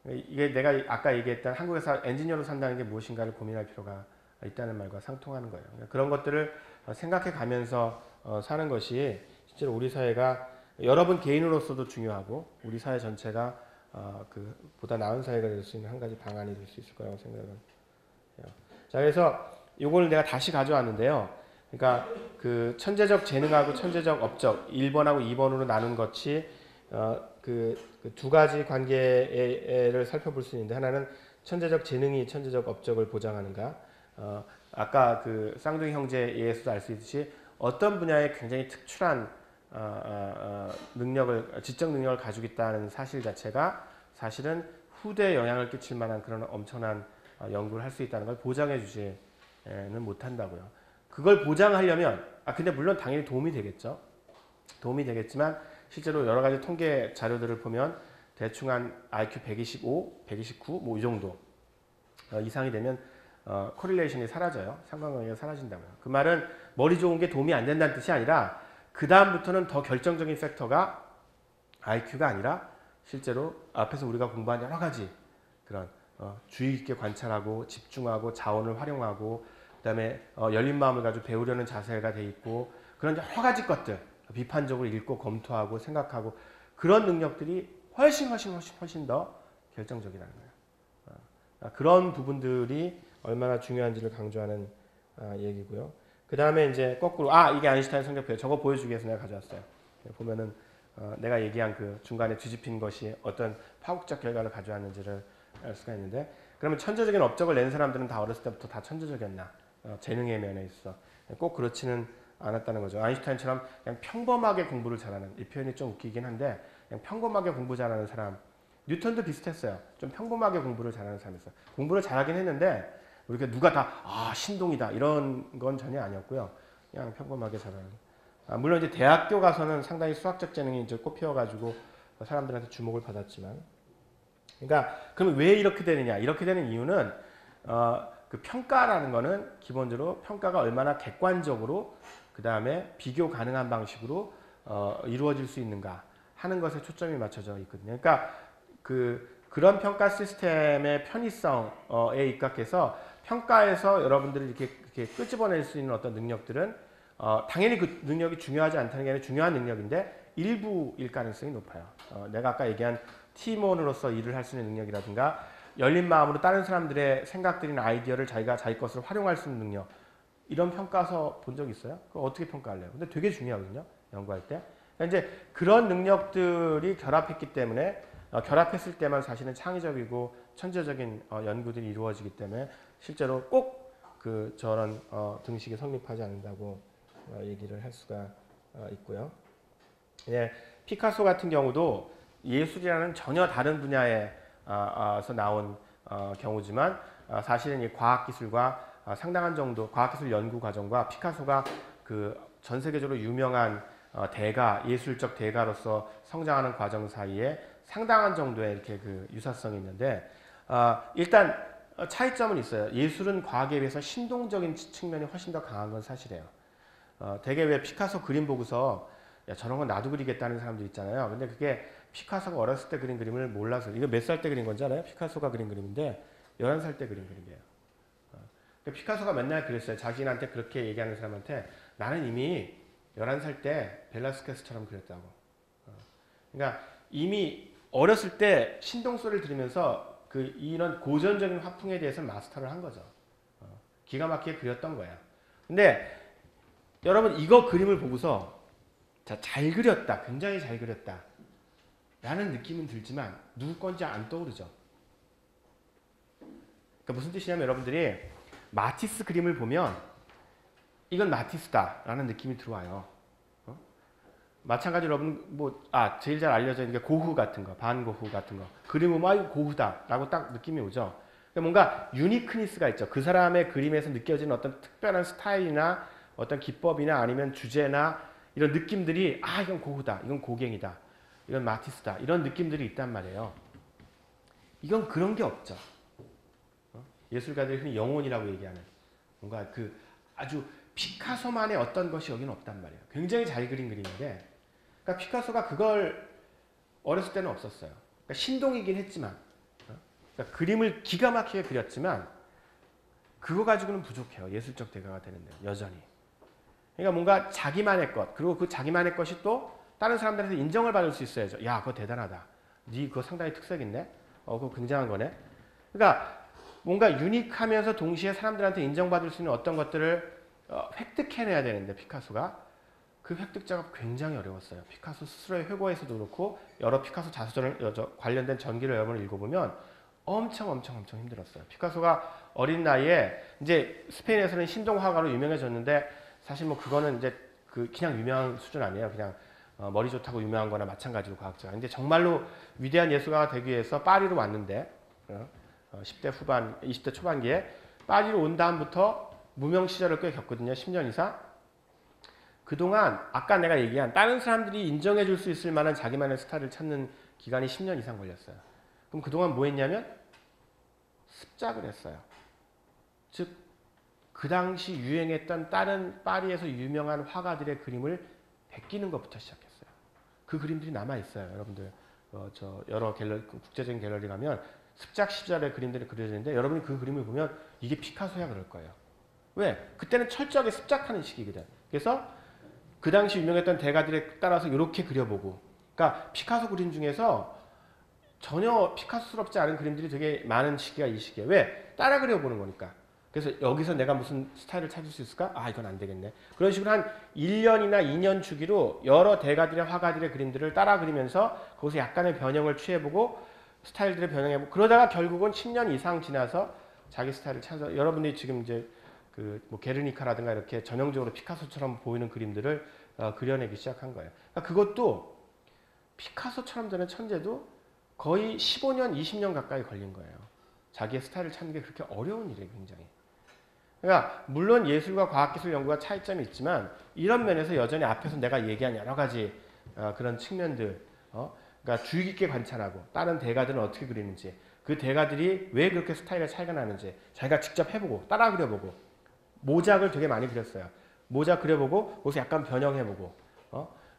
이게 내가 아까 얘기했던 한국에서 엔지니어로 산다는 게 무엇인가를 고민할 필요가 있다는 말과 상통하는 거예요. 그런 것들을 생각해 가면서 사는 것이 실제로 우리 사회가 여러분 개인으로서도 중요하고 우리 사회 전체가 그 보다 나은 사회가 될 수 있는 한 가지 방안이 될 수 있을 거라고 생각을 해요. 자, 그래서 요거를 내가 다시 가져왔는데요. 그러니까 그 천재적 재능하고 천재적 업적 1번하고 2번으로 나눈 것이 그 두 가지 관계를 살펴볼 수 있는데, 하나는 천재적 재능이 천재적 업적을 보장하는가, 아까 그 쌍둥이 형제에서도 알 수 있듯이 어떤 분야에 굉장히 특출한 능력을, 지적 능력을 가지고 있다는 사실 자체가 사실은 후대에 영향을 끼칠 만한 그런 엄청난 연구를 할 수 있다는 걸 보장해 주지는 못한다고요. 그걸 보장하려면, 근데 물론 당연히 도움이 되겠죠. 도움이 되겠지만 실제로 여러 가지 통계 자료들을 보면 대충 한 IQ 125, 129, 뭐 이 정도 이상이 되면 코릴레이션이 사라져요. 상관관계가 사라진다고요. 그 말은 머리 좋은 게 도움이 안 된다는 뜻이 아니라 그 다음부터는 더 결정적인 팩터가 IQ가 아니라 실제로 앞에서 우리가 공부한 여러 가지 그런 주의 깊게 관찰하고 집중하고 자원을 활용하고 그다음에 열린 마음을 가지고 배우려는 자세가 돼 있고 그런 여러 가지 것들 비판적으로 읽고 검토하고 생각하고 그런 능력들이 훨씬 더 결정적이라는 거예요. 그런 부분들이 얼마나 중요한지를 강조하는 얘기고요. 그 다음에 이제 거꾸로 이게 아인슈타인 성적표 저거 보여주기 위해서 내가 가져왔어요. 보면은 내가 얘기한 그 중간에 뒤집힌 것이 어떤 파국적 결과를 가져왔는지를 알 수가 있는데 그러면 천재적인 업적을 낸 사람들은 다 어렸을 때부터 다 천재적이었나? 재능의 면에 있어 꼭 그렇지는 않았다는 거죠. 아인슈타인처럼 그냥 평범하게 공부를 잘하는 이 표현이 좀 웃기긴 한데 그냥 평범하게 공부 잘하는 사람 뉴턴도 비슷했어요. 좀 평범하게 공부를 잘하는 사람이었어요. 공부를 잘하긴 했는데 이렇게 누가 다 신동이다 이런 건 전혀 아니었고요. 그냥 평범하게 잘하는. 물론 이제 대학교 가서는 상당히 수학적 재능이 이제 꼽혀가지고 사람들한테 주목을 받았지만, 그러니까 그럼 왜 이렇게 되느냐? 이렇게 되는 이유는 그 평가라는 거는 기본적으로 평가가 얼마나 객관적으로 그 다음에 비교 가능한 방식으로 이루어질 수 있는가 하는 것에 초점이 맞춰져 있거든요. 그러니까 그런 평가 시스템의 편의성에 입각해서 평가에서 여러분들이 이렇게 끄집어낼 수 있는 어떤 능력들은 당연히 그 능력이 중요하지 않다는 게 아니라 중요한 능력인데 일부일 가능성이 높아요. 내가 아까 얘기한 팀원으로서 일을 할 수 있는 능력이라든가 열린 마음으로 다른 사람들의 생각들이나 아이디어를 자기가 자기 것으로 활용할 수 있는 능력 이런 평가서 본 적 있어요? 그거 어떻게 평가할래요? 근데 되게 중요하거든요. 연구할 때. 그러니까 이제 그런 능력들이 결합했기 때문에 결합했을 때만 사실은 창의적이고 천재적인 연구들이 이루어지기 때문에 실제로 꼭 저런 등식이 성립하지 않는다고 얘기를 할 수가 있고요. 예, 피카소 같은 경우도 예술이라는 전혀 다른 분야에서 나온 경우지만 사실은 이 과학기술과 상당한 정도 과학기술 연구 과정과 피카소가 전 세계적으로 유명한 대가, 예술적 대가로서 성장하는 과정 사이에 상당한 정도의 이렇게 유사성이 있는데 일단 차이점은 있어요. 예술은 과학에 비해서 신동적인 측면이 훨씬 더 강한 건 사실이에요. 되게 왜 피카소 그림 보고서 야, 저런 건 나도 그리겠다는 사람들 있잖아요. 근데 그게 피카소가 어렸을 때 그린 그림을 몰라서 이거 몇 살 때 그린 건지 알아요? 피카소가 그린 그림인데 11살 때 그린 그림이에요. 그러니까 피카소가 맨날 그랬어요. 자신한테 그렇게 얘기하는 사람한테 나는 이미 11살 때 벨라스케스처럼 그렸다고. 그러니까 이미 어렸을 때 신동소리를 들으면서 이런 고전적인 화풍에 대해서 마스터를 한 거죠. 기가 막히게 그렸던 거야. 근데 여러분 이거 그림을 보고서 자, 잘 그렸다. 굉장히 잘 그렸다. 라는 느낌은 들지만 누구 건지 안 떠오르죠. 그러니까 무슨 뜻이냐면 여러분들이 마티스 그림을 보면 이건 마티스다 라는 느낌이 들어와요. 마찬가지로 여러분 제일 잘 알려져 있는 게 고흐 같은 거, 반고흐 같은 거 그림을 보면 이거 고흐다 라고 딱 느낌이 오죠. 그러니까 뭔가 유니크니스가 있죠. 그 사람의 그림에서 느껴지는 어떤 특별한 스타일이나 어떤 기법이나 아니면 주제나 이런 느낌들이 이건 고흐다, 이건 고갱이다, 이건 마티스다 이런 느낌들이 있단 말이에요. 이건 그런 게 없죠. 예술가들이 흔히 영혼이라고 얘기하는 뭔가 아주 피카소만의 어떤 것이 여기는 없단 말이에요. 굉장히 잘 그린 그림인데 그러니까 피카소가 그걸 어렸을 때는 없었어요. 그러니까 신동이긴 했지만 그러니까 그림을 기가 막히게 그렸지만 그거 가지고는 부족해요. 예술적 대가가 되는데 여전히. 그러니까 뭔가 자기만의 것 그리고 그 자기만의 것이 또 다른 사람들한테 인정을 받을 수 있어야죠. 야 그거 대단하다. 네 그거 상당히 특색 있네. 그거 굉장한 거네. 그러니까 뭔가 유니크하면서 동시에 사람들한테 인정받을 수 있는 어떤 것들을 획득해내야 되는데 피카소가 그 획득 작업 굉장히 어려웠어요. 피카소 스스로의 회고에서도 그렇고 여러 피카소 자서전을 관련된 전기를 여러 번 읽어보면 엄청 힘들었어요. 피카소가 어린 나이에 이제 스페인에서는 신동화가로 유명해졌는데 사실 뭐 그거는 이제 그냥 유명한 수준 아니에요. 그냥 머리 좋다고 유명한 거나 마찬가지로 과학자가. 근데 정말로 위대한 예술가가 되기 위해서 파리로 왔는데 10대 후반, 20대 초반기에 파리로 온 다음부터 무명 시절을 꽤 겪거든요. 10년 이상. 그동안 아까 내가 얘기한 다른 사람들이 인정해 줄 수 있을 만한 자기만의 스타일을 찾는 기간이 10년 이상 걸렸어요. 그럼 그동안 뭐 했냐면 습작을 했어요. 즉 그 당시 유행했던 다른 파리에서 유명한 화가들의 그림을 베끼는 것부터 시작했어요. 그 그림들이 남아있어요. 여러분들 여러 국제적인 갤러리 가면 습작 시절의 그림들이 그려져 있는데 여러분이 그 그림을 보면 이게 피카소야 그럴 거예요. 왜? 그때는 철저하게 습작하는 시기거든. 그래서 그 당시 유명했던 대가들에 따라서 이렇게 그려보고, 그러니까 피카소 그림 중에서 전혀 피카소스럽지 않은 그림들이 되게 많은 시기가 이 시기에. 왜? 따라 그려보는 거니까. 그래서 여기서 내가 무슨 스타일을 찾을 수 있을까? 아, 이건 안 되겠네. 그런 식으로 한 1년이나 2년 주기로 여러 대가들의 화가들의 그림들을 따라 그리면서 거기서 약간의 변형을 취해보고 스타일들을 변형해보고, 그러다가 결국은 10년 이상 지나서 자기 스타일을 찾아. 여러분들이 지금 이제 그 뭐 게르니카라든가 이렇게 전형적으로 피카소처럼 보이는 그림들을 그려내기 시작한 거예요. 그러니까 그것도 피카소처럼 되는 천재도 거의 15년, 20년 가까이 걸린 거예요. 자기의 스타일을 찾는 게 그렇게 어려운 일이에요, 굉장히. 그러니까 물론 예술과 과학기술 연구가 차이점이 있지만 이런 면에서 여전히 앞에서 내가 얘기한 여러 가지 그런 측면들, 그러니까 주의 깊게 관찰하고 다른 대가들은 어떻게 그리는지, 그 대가들이 왜 그렇게 스타일의 차이가 나는지 자기가 직접 해보고 따라 그려보고, 모작을 되게 많이 그렸어요. 모작 그려보고 거기서 약간 변형해보고,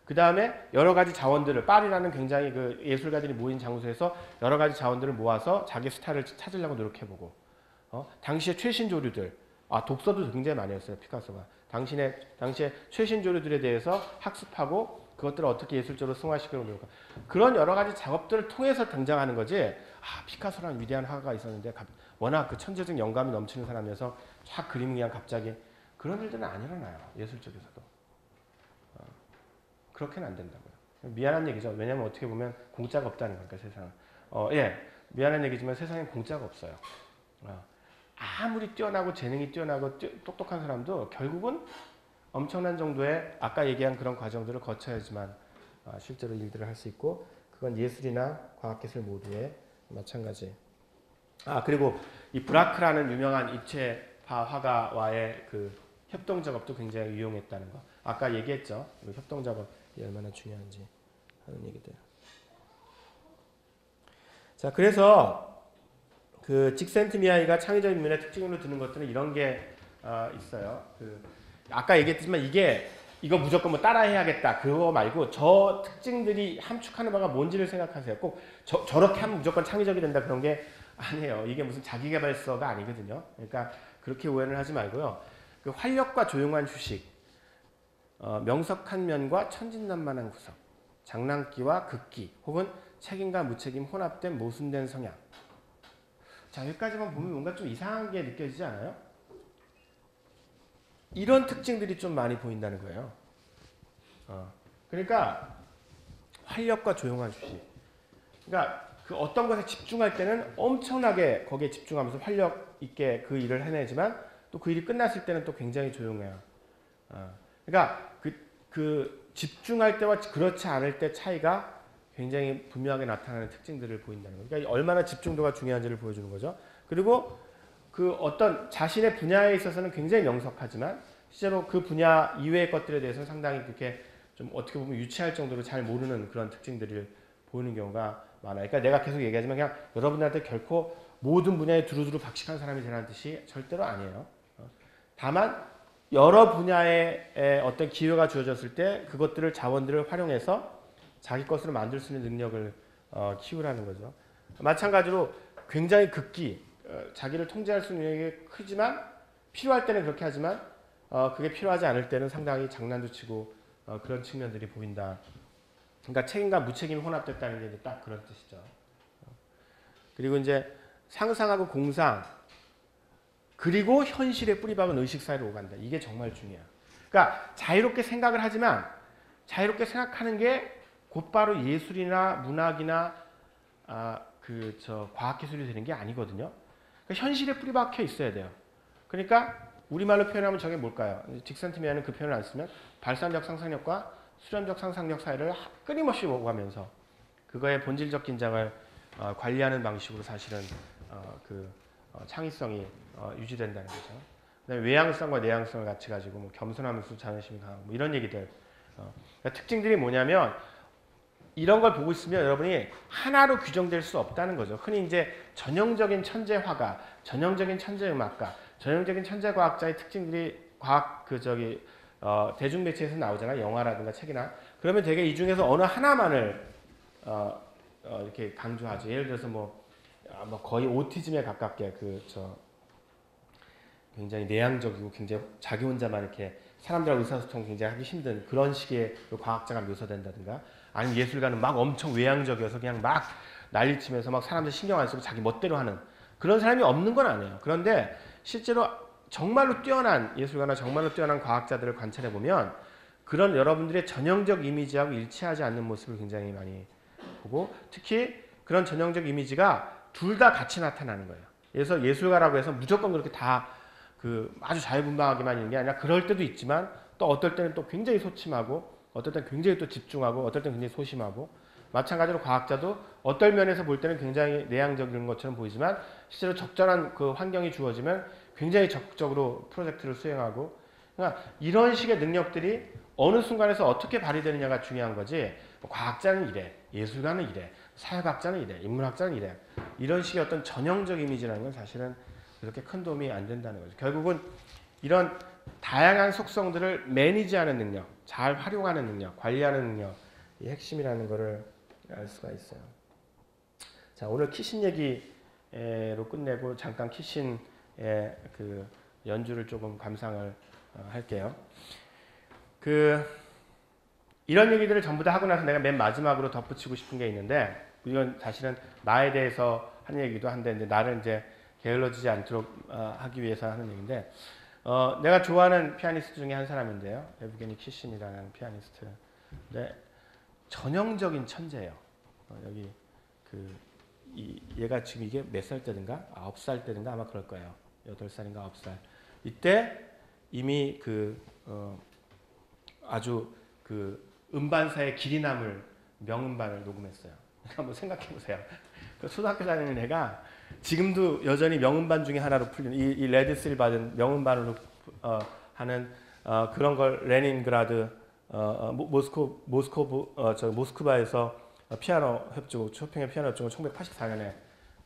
그 다음에 여러 가지 자원들을, 파리라는 굉장히 그 예술가들이 모인 장소에서 여러 가지 자원들을 모아서 자기 스타일을 찾으려고 노력해보고, 당시의 최신 조류들, 독서도 굉장히 많이 했어요, 피카소가. 당시에 최신 조류들에 대해서 학습하고 그것들을 어떻게 예술적으로 승화시키려고 노력하고, 그런 여러 가지 작업들을 통해서 등장하는 거지. 피카소라는 위대한 화가가 있었는데 워낙 그 천재적 영감이 넘치는 사람이어서 쫙 그림을 그냥 갑자기, 그런 일들은 안 일어나요, 예술 쪽에서도. 그렇게는 안 된다고요. 미안한 얘기죠. 왜냐면 어떻게 보면 공짜가 없다는 거니까, 세상은. 미안한 얘기지만 세상엔 공짜가 없어요. 아무리 뛰어나고 재능이 뛰어나고 똑똑한 사람도 결국은 엄청난 정도의 아까 얘기한 그런 과정들을 거쳐야지만 실제로 일들을 할 수 있고, 그건 예술이나 과학기술 모두에 마찬가지. 그리고 이 브라크라는 유명한 입체파 화가와의 그 협동 작업도 굉장히 유용했다는 거. 아까 얘기했죠. 협동 작업이 얼마나 중요한지 하는 얘기들. 자, 그래서 그 직센트미아이가 창의적 인문의 특징으로 드는 것들은 이런 게 있어요. 아까 얘기했지만 이거 무조건 뭐 따라해야겠다 그거 말고, 저 특징들이 함축하는 바가 뭔지를 생각하세요. 꼭 저렇게 하면 무조건 창의적이 된다 그런 게 아니에요. 이게 무슨 자기계발서가 아니거든요. 그러니까 그렇게 오해를 하지 말고요. 그 활력과 조용한 휴식, 명석한 면과 천진난만한 구석, 장난기와 극기, 혹은 책임과 무책임 혼합된 모순된 성향. 자, 여기까지만 보면 뭔가 좀 이상한 게 느껴지지 않아요? 이런 특징들이 좀 많이 보인다는 거예요. 그러니까 활력과 조용한 휴식. 그러니까 그 어떤 것에 집중할 때는 엄청나게 거기에 집중하면서 활력 있게 그 일을 해내지만, 또 그 일이 끝났을 때는 또 굉장히 조용해요. 그러니까 그 집중할 때와 그렇지 않을 때 차이가 굉장히 분명하게 나타나는 특징들을 보인다는 거예요. 그러니까 얼마나 집중도가 중요한지를 보여주는 거죠. 그리고 그 어떤 자신의 분야에 있어서는 굉장히 명석하지만 실제로 그 분야 이외의 것들에 대해서는 상당히 그렇게 좀 어떻게 보면 유치할 정도로 잘 모르는 그런 특징들을 보이는 경우가 많아요. 그러니까 내가 계속 얘기하지만 그냥 여러분들한테 결코 모든 분야에 두루두루 박식한 사람이 되라는 뜻이 절대로 아니에요. 다만 여러 분야에 어떤 기회가 주어졌을 때 그것들을, 자원들을 활용해서 자기 것으로 만들 수 있는 능력을 키우라는 거죠. 마찬가지로 굉장히 극기, 자기를 통제할 수 있는 능력이 크지만 필요할 때는 그렇게 하지만 그게 필요하지 않을 때는 상당히 장난도 치고 그런 측면들이 보인다. 그러니까 책임과 무책임이 혼합됐다는 게 이제 딱 그런 뜻이죠. 그리고 이제 상상하고 공상, 그리고 현실의 뿌리박은 의식 사이로 오간다. 이게 정말 중요해요. 그러니까 자유롭게 생각을 하지만 자유롭게 생각하는 게 곧바로 예술이나 문학이나 과학기술이 되는 게 아니거든요. 그러니까 현실에 뿌리박혀 있어야 돼요. 그러니까 우리말로 표현하면 저게 뭘까요? 직선팀에는 그 표현을 안 쓰면 발산적 상상력과 수련적 상상력 사이를 끊임없이 오가면서 그거의 본질적 긴장을 관리하는 방식으로 사실은 창의성이 유지된다는 거죠. 그다음에 외향성과 내향성을 같이 가지고 뭐 겸손하면서 자존심이 강하고 뭐 이런 얘기들. 그러니까 특징들이 뭐냐면 이런 걸 보고 있으면 여러분이 하나로 규정될 수 없다는 거죠. 흔히 이제 전형적인 천재 화가, 전형적인 천재 음악가, 전형적인 천재 과학자의 특징들이 대중 매체에서 나오잖아요. 영화라든가 책이나. 그러면 되게 이 중에서 어느 하나만을 이렇게 강조하죠. 예를 들어서 거의 오티즘에 가깝게 굉장히 내향적이고 굉장히 자기 혼자만 이렇게 사람들하고 의사소통 굉장히 하기 힘든 그런 식의 과학자가 묘사된다든가, 아니면 예술가는 막 엄청 외향적이어서 그냥 막 난리치면서 막 사람들 신경 안 쓰고 자기 멋대로 하는 그런 사람이 없는 건 아니에요. 그런데 실제로 정말로 뛰어난 예술가나 정말로 뛰어난 과학자들을 관찰해 보면 그런 여러분들의 전형적 이미지하고 일치하지 않는 모습을 굉장히 많이 보고, 특히 그런 전형적 이미지가 둘 다 같이 나타나는 거예요. 그래서 예술가라고 해서 무조건 그렇게 다 그 아주 자유분방하게만 있는 게 아니라 그럴 때도 있지만, 또 어떨 때는 또 굉장히 소침하고 어떨 때는 굉장히 또 집중하고 어떨 때는 굉장히 소심하고, 마찬가지로 과학자도 어떨 면에서 볼 때는 굉장히 내향적인 것처럼 보이지만 실제로 적절한 그 환경이 주어지면 굉장히 적극적으로 프로젝트를 수행하고, 그러니까 이런 식의 능력들이 어느 순간에서 어떻게 발휘되느냐가 중요한 거지, 과학자는 이래, 예술가는 이래, 사회학자는 이래, 인문학자는 이래, 이런 식의 어떤 전형적 이미지라는 건 사실은 그렇게 큰 도움이 안 된다는 거죠. 결국은 이런 다양한 속성들을 매니지하는 능력, 잘 활용하는 능력, 관리하는 능력이 핵심이라는 것을 알 수가 있어요. 자, 오늘 키신 얘기로 끝내고 잠깐 키신의 그 연주를 조금 감상을 할게요. 이런 얘기들을 전부 다 하고 나서 내가 맨 마지막으로 덧붙이고 싶은 게 있는데, 이건 사실은 나에 대해서 하는 얘기도 한데, 이제 나를 이제 게을러지지 않도록 하기 위해서 하는 얘기인데, 내가 좋아하는 피아니스트 중에 한 사람인데요, 에브게니 키신이라는 피아니스트. 근데 전형적인 천재예요. 여기 얘가 지금 이게 몇 살 때든가 9살 때든가 아마 그럴 거예요. 8살인가 9살. 이때 이미 아주 음반사의 길이 남을 명음반을 녹음했어요. 한번 생각해 보세요. 초등학교 다니는 애가 지금도 여전히 명음반 중에 하나로 풀리는 이 레드실 받은 명음반으로 하는 그런 걸 레닌그라드 모스크바에서 피아노 협주곡, 쇼팽의 피아노 협주곡 1984년에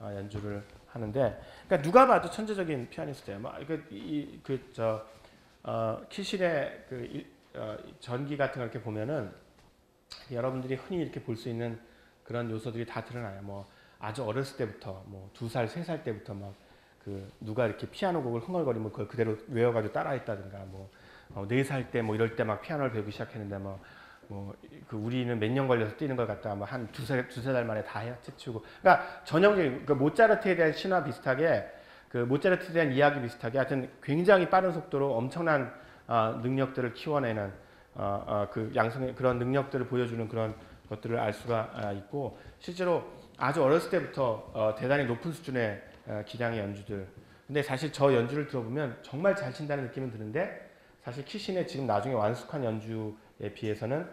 연주를 하는데, 그러니까 누가 봐도 천재적인 피아니스트예요. 키실의 전기 같은 걸 이렇게 보면은 여러분들이 흔히 이렇게 볼 수 있는 그런 요소들이 다 드러나요. 뭐 아주 어렸을 때부터, 뭐 2살, 3살 때부터 막 누가 이렇게 피아노 곡을 흥얼거리면 그걸 그대로 외워가지고 따라했다든가, 뭐 4살 때 뭐 이럴 때 막 피아노를 배우기 시작했는데 우리는 몇 년 걸려서 뛰는 걸 갖다가 뭐 한 두세 달 만에 다 해치우고, 그러니까 전형적인 모차르트에 대한 신화 비슷하게, 모차르트에 대한 이야기 비슷하게 하여튼 굉장히 빠른 속도로 엄청난 능력들을 키워내는 양성의 그런 능력들을 보여주는 그런 것들을 알 수가 있고, 실제로 아주 어렸을 때부터 대단히 높은 수준의 기량의 연주들. 근데 사실 저 연주를 들어보면 정말 잘 친다는 느낌은 드는데, 사실 키신의 지금 나중에 완숙한 연주에 비해서는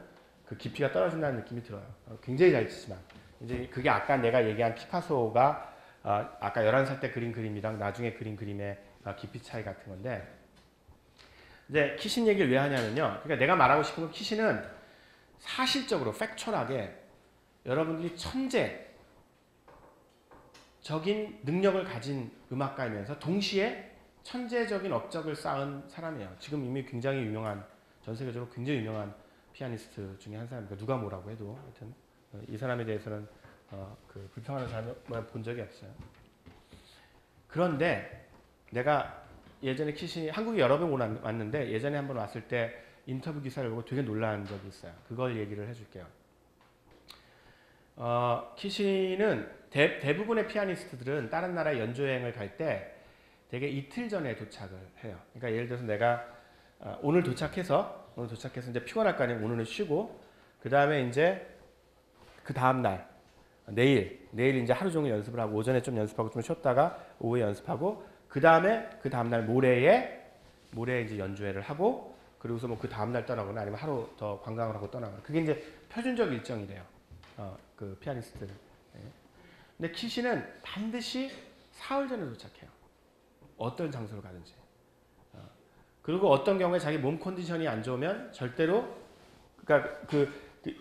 그 깊이가 떨어진다는 느낌이 들어요. 굉장히 잘 치지만 이제 그게 아까 내가 얘기한 피카소가 아까 11살 때 그린 그림이랑 나중에 그린 그림의 깊이 차이 같은 건데, 이제 키신 얘기를 왜 하냐면요, 그러니까 내가 말하고 싶은 건 키신은 사실적으로 팩츄얼하게 여러분들이 천재적인 능력을 가진 음악가이면서 동시에 천재적인 업적을 쌓은 사람이에요. 지금 이미 굉장히 유명한, 전 세계적으로 굉장히 유명한 피아니스트 중에 한 사람이니까 누가 뭐라고 해도 하여튼 이 사람에 대해서는 불평하는 사람을 본 적이 없어요. 그런데 내가 예전에 키신이 한국에 여러 번 왔는데, 예전에 한번 왔을 때 인터뷰 기사를 보고 되게 놀란 적이 있어요. 그걸 얘기를 해줄게요. 키신은 대부분의 피아니스트들은 다른 나라에 연주여행을 갈 때 되게 이틀 전에 도착을 해요. 그러니까 예를 들어서 내가 오늘 도착해서 이제 피곤할 거 아니에요. 오늘은 쉬고, 그 다음에 이제 그 다음 날 내일 이제 하루 종일 연습을 하고, 오전에 좀 연습하고 좀 쉬었다가 오후에 연습하고, 그 다음 날 모레에 이제 연주회를 하고, 그리고서 뭐 그 다음 날 떠나거나 아니면 하루 더 관광을 하고 떠나거나, 그게 이제 표준적 일정이래요. 그 피아니스트들. 네. 근데 키신은 반드시 사흘 전에 도착해요. 어떤 장소를 가든지. 그리고 어떤 경우에 자기 몸 컨디션이 안 좋으면 절대로, 그러니까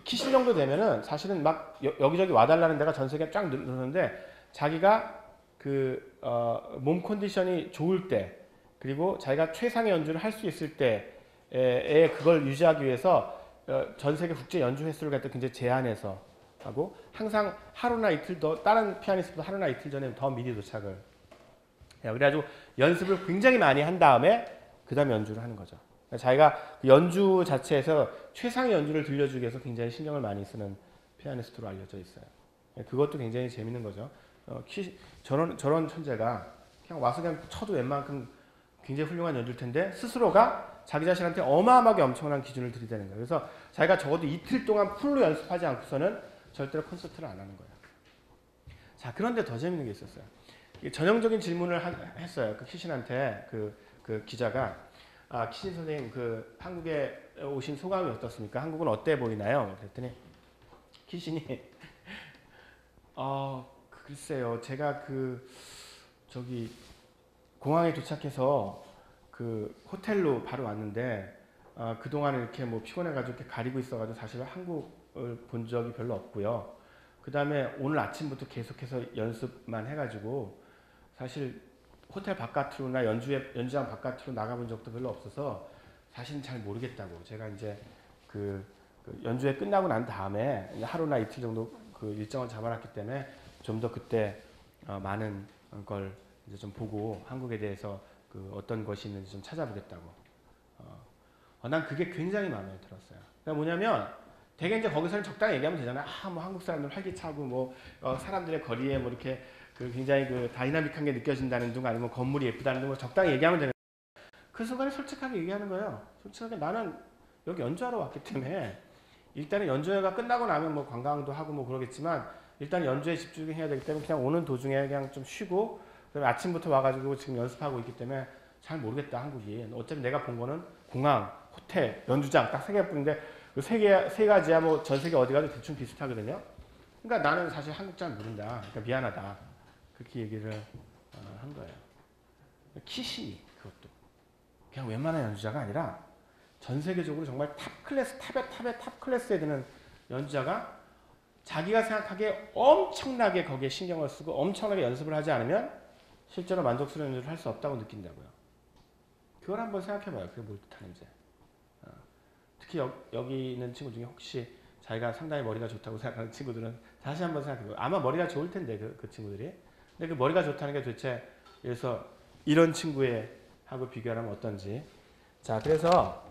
키신 정도 되면은 사실은 막 여기저기 와달라는 데가 전 세계에 쫙 늘었는데, 자기가 몸 컨디션이 좋을 때, 그리고 자기가 최상의 연주를 할 수 있을 때에 그걸 유지하기 위해서 전 세계 국제 연주 횟수를 갖다 굉장히 제한해서 하고, 항상 하루나 이틀 더, 다른 피아니스트보다 하루나 이틀 전에 더 미리 도착을 그래가지고 연습을 굉장히 많이 한 다음에 그 다음에 연주를 하는 거죠. 자기가 그 연주 자체에서 최상의 연주를 들려주기 위해서 굉장히 신경을 많이 쓰는 피아니스트로 알려져 있어요. 그것도 굉장히 재밌는 거죠. 저런 천재가 그냥 와서 그냥 쳐도 웬만큼 굉장히 훌륭한 연주일 텐데 스스로가 자기 자신한테 어마어마하게 엄청난 기준을 들이대는 거예요. 그래서 자기가 적어도 이틀 동안 풀로 연습하지 않고서는 절대로 콘서트를 안 하는 거예요. 자, 그런데 더 재밌는 게 있었어요. 전형적인 질문을 했어요. 그 키신한테 그 기자가 키신 선생님 그 한국에 오신 소감이 어떻습니까? 한국은 어때 보이나요? 그랬더니 키신이 글쎄요. 제가 저기 공항에 도착해서 그 호텔로 바로 왔는데 그동안 이렇게 뭐 피곤해가지고 이렇게 가리고 있어가지고 사실 한국을 본 적이 별로 없고요. 그 다음에 오늘 아침부터 계속해서 연습만 해가지고 사실 호텔 바깥으로나 연주장 바깥으로 나가본 적도 별로 없어서 사실은 잘 모르겠다고. 제가 이제 그 연주회 끝나고 난 다음에 하루나 이틀 정도 그 일정을 잡아놨기 때문에 좀 더 그때 많은 걸 이제 좀 보고 한국에 대해서 그 어떤 것이 있는지 좀 찾아보겠다고. 난 그게 굉장히 마음에 들었어요. 그러니까 뭐냐면 되게 이제 거기서는 적당히 얘기하면 되잖아요. 뭐 한국 사람들 활기차고 뭐 사람들의 거리에 뭐 이렇게 그 굉장히 그 다이나믹한 게 느껴진다는 둥 아니면 건물이 예쁘다는 둥 적당히 얘기하면 되는. 그 순간에 솔직하게 얘기하는 거예요. 솔직하게 나는 여기 연주하러 왔기 때문에 일단은 연주회가 끝나고 나면 뭐 관광도 하고 뭐 그러겠지만 일단 연주에 집중해야 되기 때문에 그냥 오는 도중에 그냥 좀 쉬고 그다음에 아침부터 와가지고 지금 연습하고 있기 때문에 잘 모르겠다 한국이. 어차피 내가 본 거는 공항, 호텔, 연주장 딱 세 개뿐인데 그 세 가지야 뭐 전 세계 어디 가도 대충 비슷하거든요. 그러니까 나는 사실 한국 잘 모른다. 그러니까 미안하다. 그렇게 얘기를 한 거예요. 키신이 그것도 그냥 웬만한 연주자가 아니라 전 세계적으로 정말 탑 클래스, 탑의 탑 클래스에 드는 연주자가 자기가 생각하기에 엄청나게 거기에 신경을 쓰고 엄청나게 연습을 하지 않으면 실제로 만족스러운 연주를 할 수 없다고 느낀다고요. 그걸 한번 생각해봐요. 그게 뭘 뜻하는지. 특히 여기 있는 친구 중에 혹시 자기가 상당히 머리가 좋다고 생각하는 친구들은 다시 한번 생각해봐요. 아마 머리가 좋을 텐데 그 친구들이. 근데 그 머리가 좋다는 게 도대체 그래서 이런 친구하고 비교하면 어떤지. 자, 그래서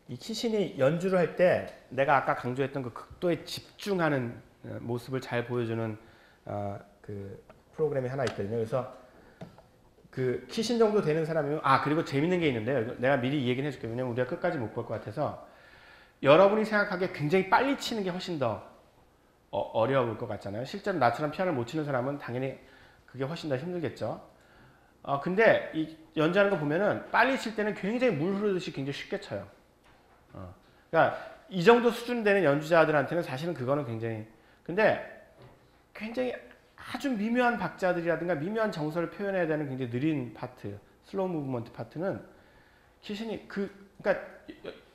이 키신이 연주를 할 때 내가 아까 강조했던 그 극도에 집중하는 모습을 잘 보여주는 그 프로그램이 하나 있거든요. 그래서 그 키신 정도 되는 사람이면 그리고 재밌는 게 있는데요. 내가 미리 이 얘기는 해줄게요. 왜냐면 우리가 끝까지 못 볼 것 같아서 여러분이 생각하기에 굉장히 빨리 치는 게 훨씬 더 어려울 것 같잖아요. 실제로 나처럼 피아노를 못 치는 사람은 당연히 그게 훨씬 더 힘들겠죠. 근데 이 연주하는 거 보면은 빨리 칠 때는 굉장히 물 흐르듯이 굉장히 쉽게 쳐요. 그러니까 이 정도 수준 되는 연주자들한테는 사실은 그거는 근데 굉장히 아주 미묘한 박자들이라든가 미묘한 정서를 표현해야 되는 굉장히 느린 파트, 슬로우 무브먼트 파트는 키신이 그러니까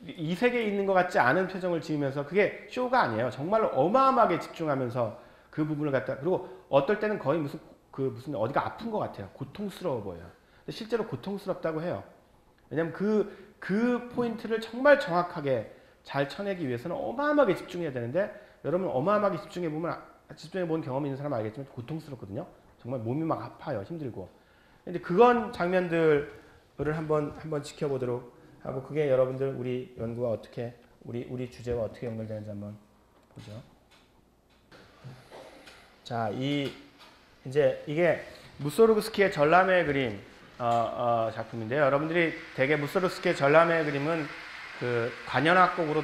이 세계에 있는 것 같지 않은 표정을 지으면서 그게 쇼가 아니에요. 정말로 어마어마하게 집중하면서 그 부분을 갖다 그리고 어떨 때는 거의 무슨 어디가 아픈 것 같아요. 고통스러워 보여요. 근데 실제로 고통스럽다고 해요. 왜냐하면 그 포인트를 정말 정확하게 잘 쳐내기 위해서는 어마어마하게 집중해야 되는데 여러분 어마어마하게 집중해 본 경험이 있는 사람은 알겠지만 고통스럽거든요. 정말 몸이 막 아파요. 힘들고. 근데 그건 장면들을 한번 지켜보도록 하고 그게 여러분들 우리 연구와 어떻게 우리 주제와 어떻게 연결되는지 한번 보죠. 자, 이제 이게 무소르그스키의 전람회 그림 작품인데요. 여러분들이 대개 무소르그스키의 전람회 그림은 그 관현악곡으로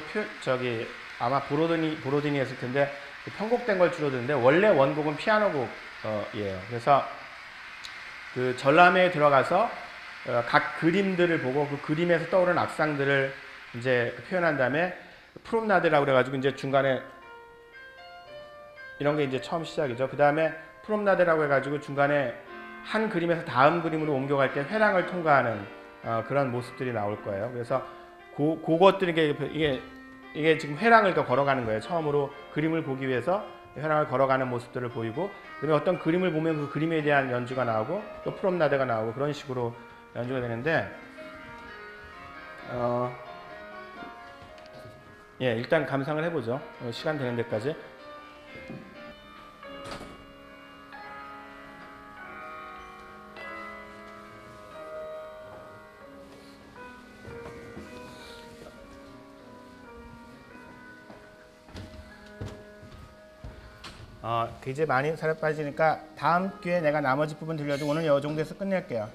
아마 보로디니 했을 텐데 편곡된 걸 주로 듣는데 원래 원곡은 피아노곡이에요. 그래서 그 전람회에 들어가서 각 그림들을 보고 그 그림에서 떠오르는 악상들을 이제 표현한 다음에 프롬나드라고 그래가지고 이제 중간에 이런 게 이제 처음 시작이죠. 그 다음에 프롬나드라고 해가지고 중간에 한 그림에서 다음 그림으로 옮겨갈 때 회랑을 통과하는 그런 모습들이 나올 거예요. 그래서 그것들이 이게 지금 회랑을 걸어가는 거예요. 처음으로 그림을 보기 위해서 회랑을 걸어가는 모습들을 보이고 그다음에 어떤 그림을 보면 그 그림에 대한 연주가 나오고 또 프롬나드가 나오고 그런 식으로 연주가 되는데 일단 감상을 해보죠. 시간 되는 데까지. 이제 많이 살에 빠지니까 다음 기회에 내가 나머지 부분 들려주고 오늘 이 정도에서 끝낼게요.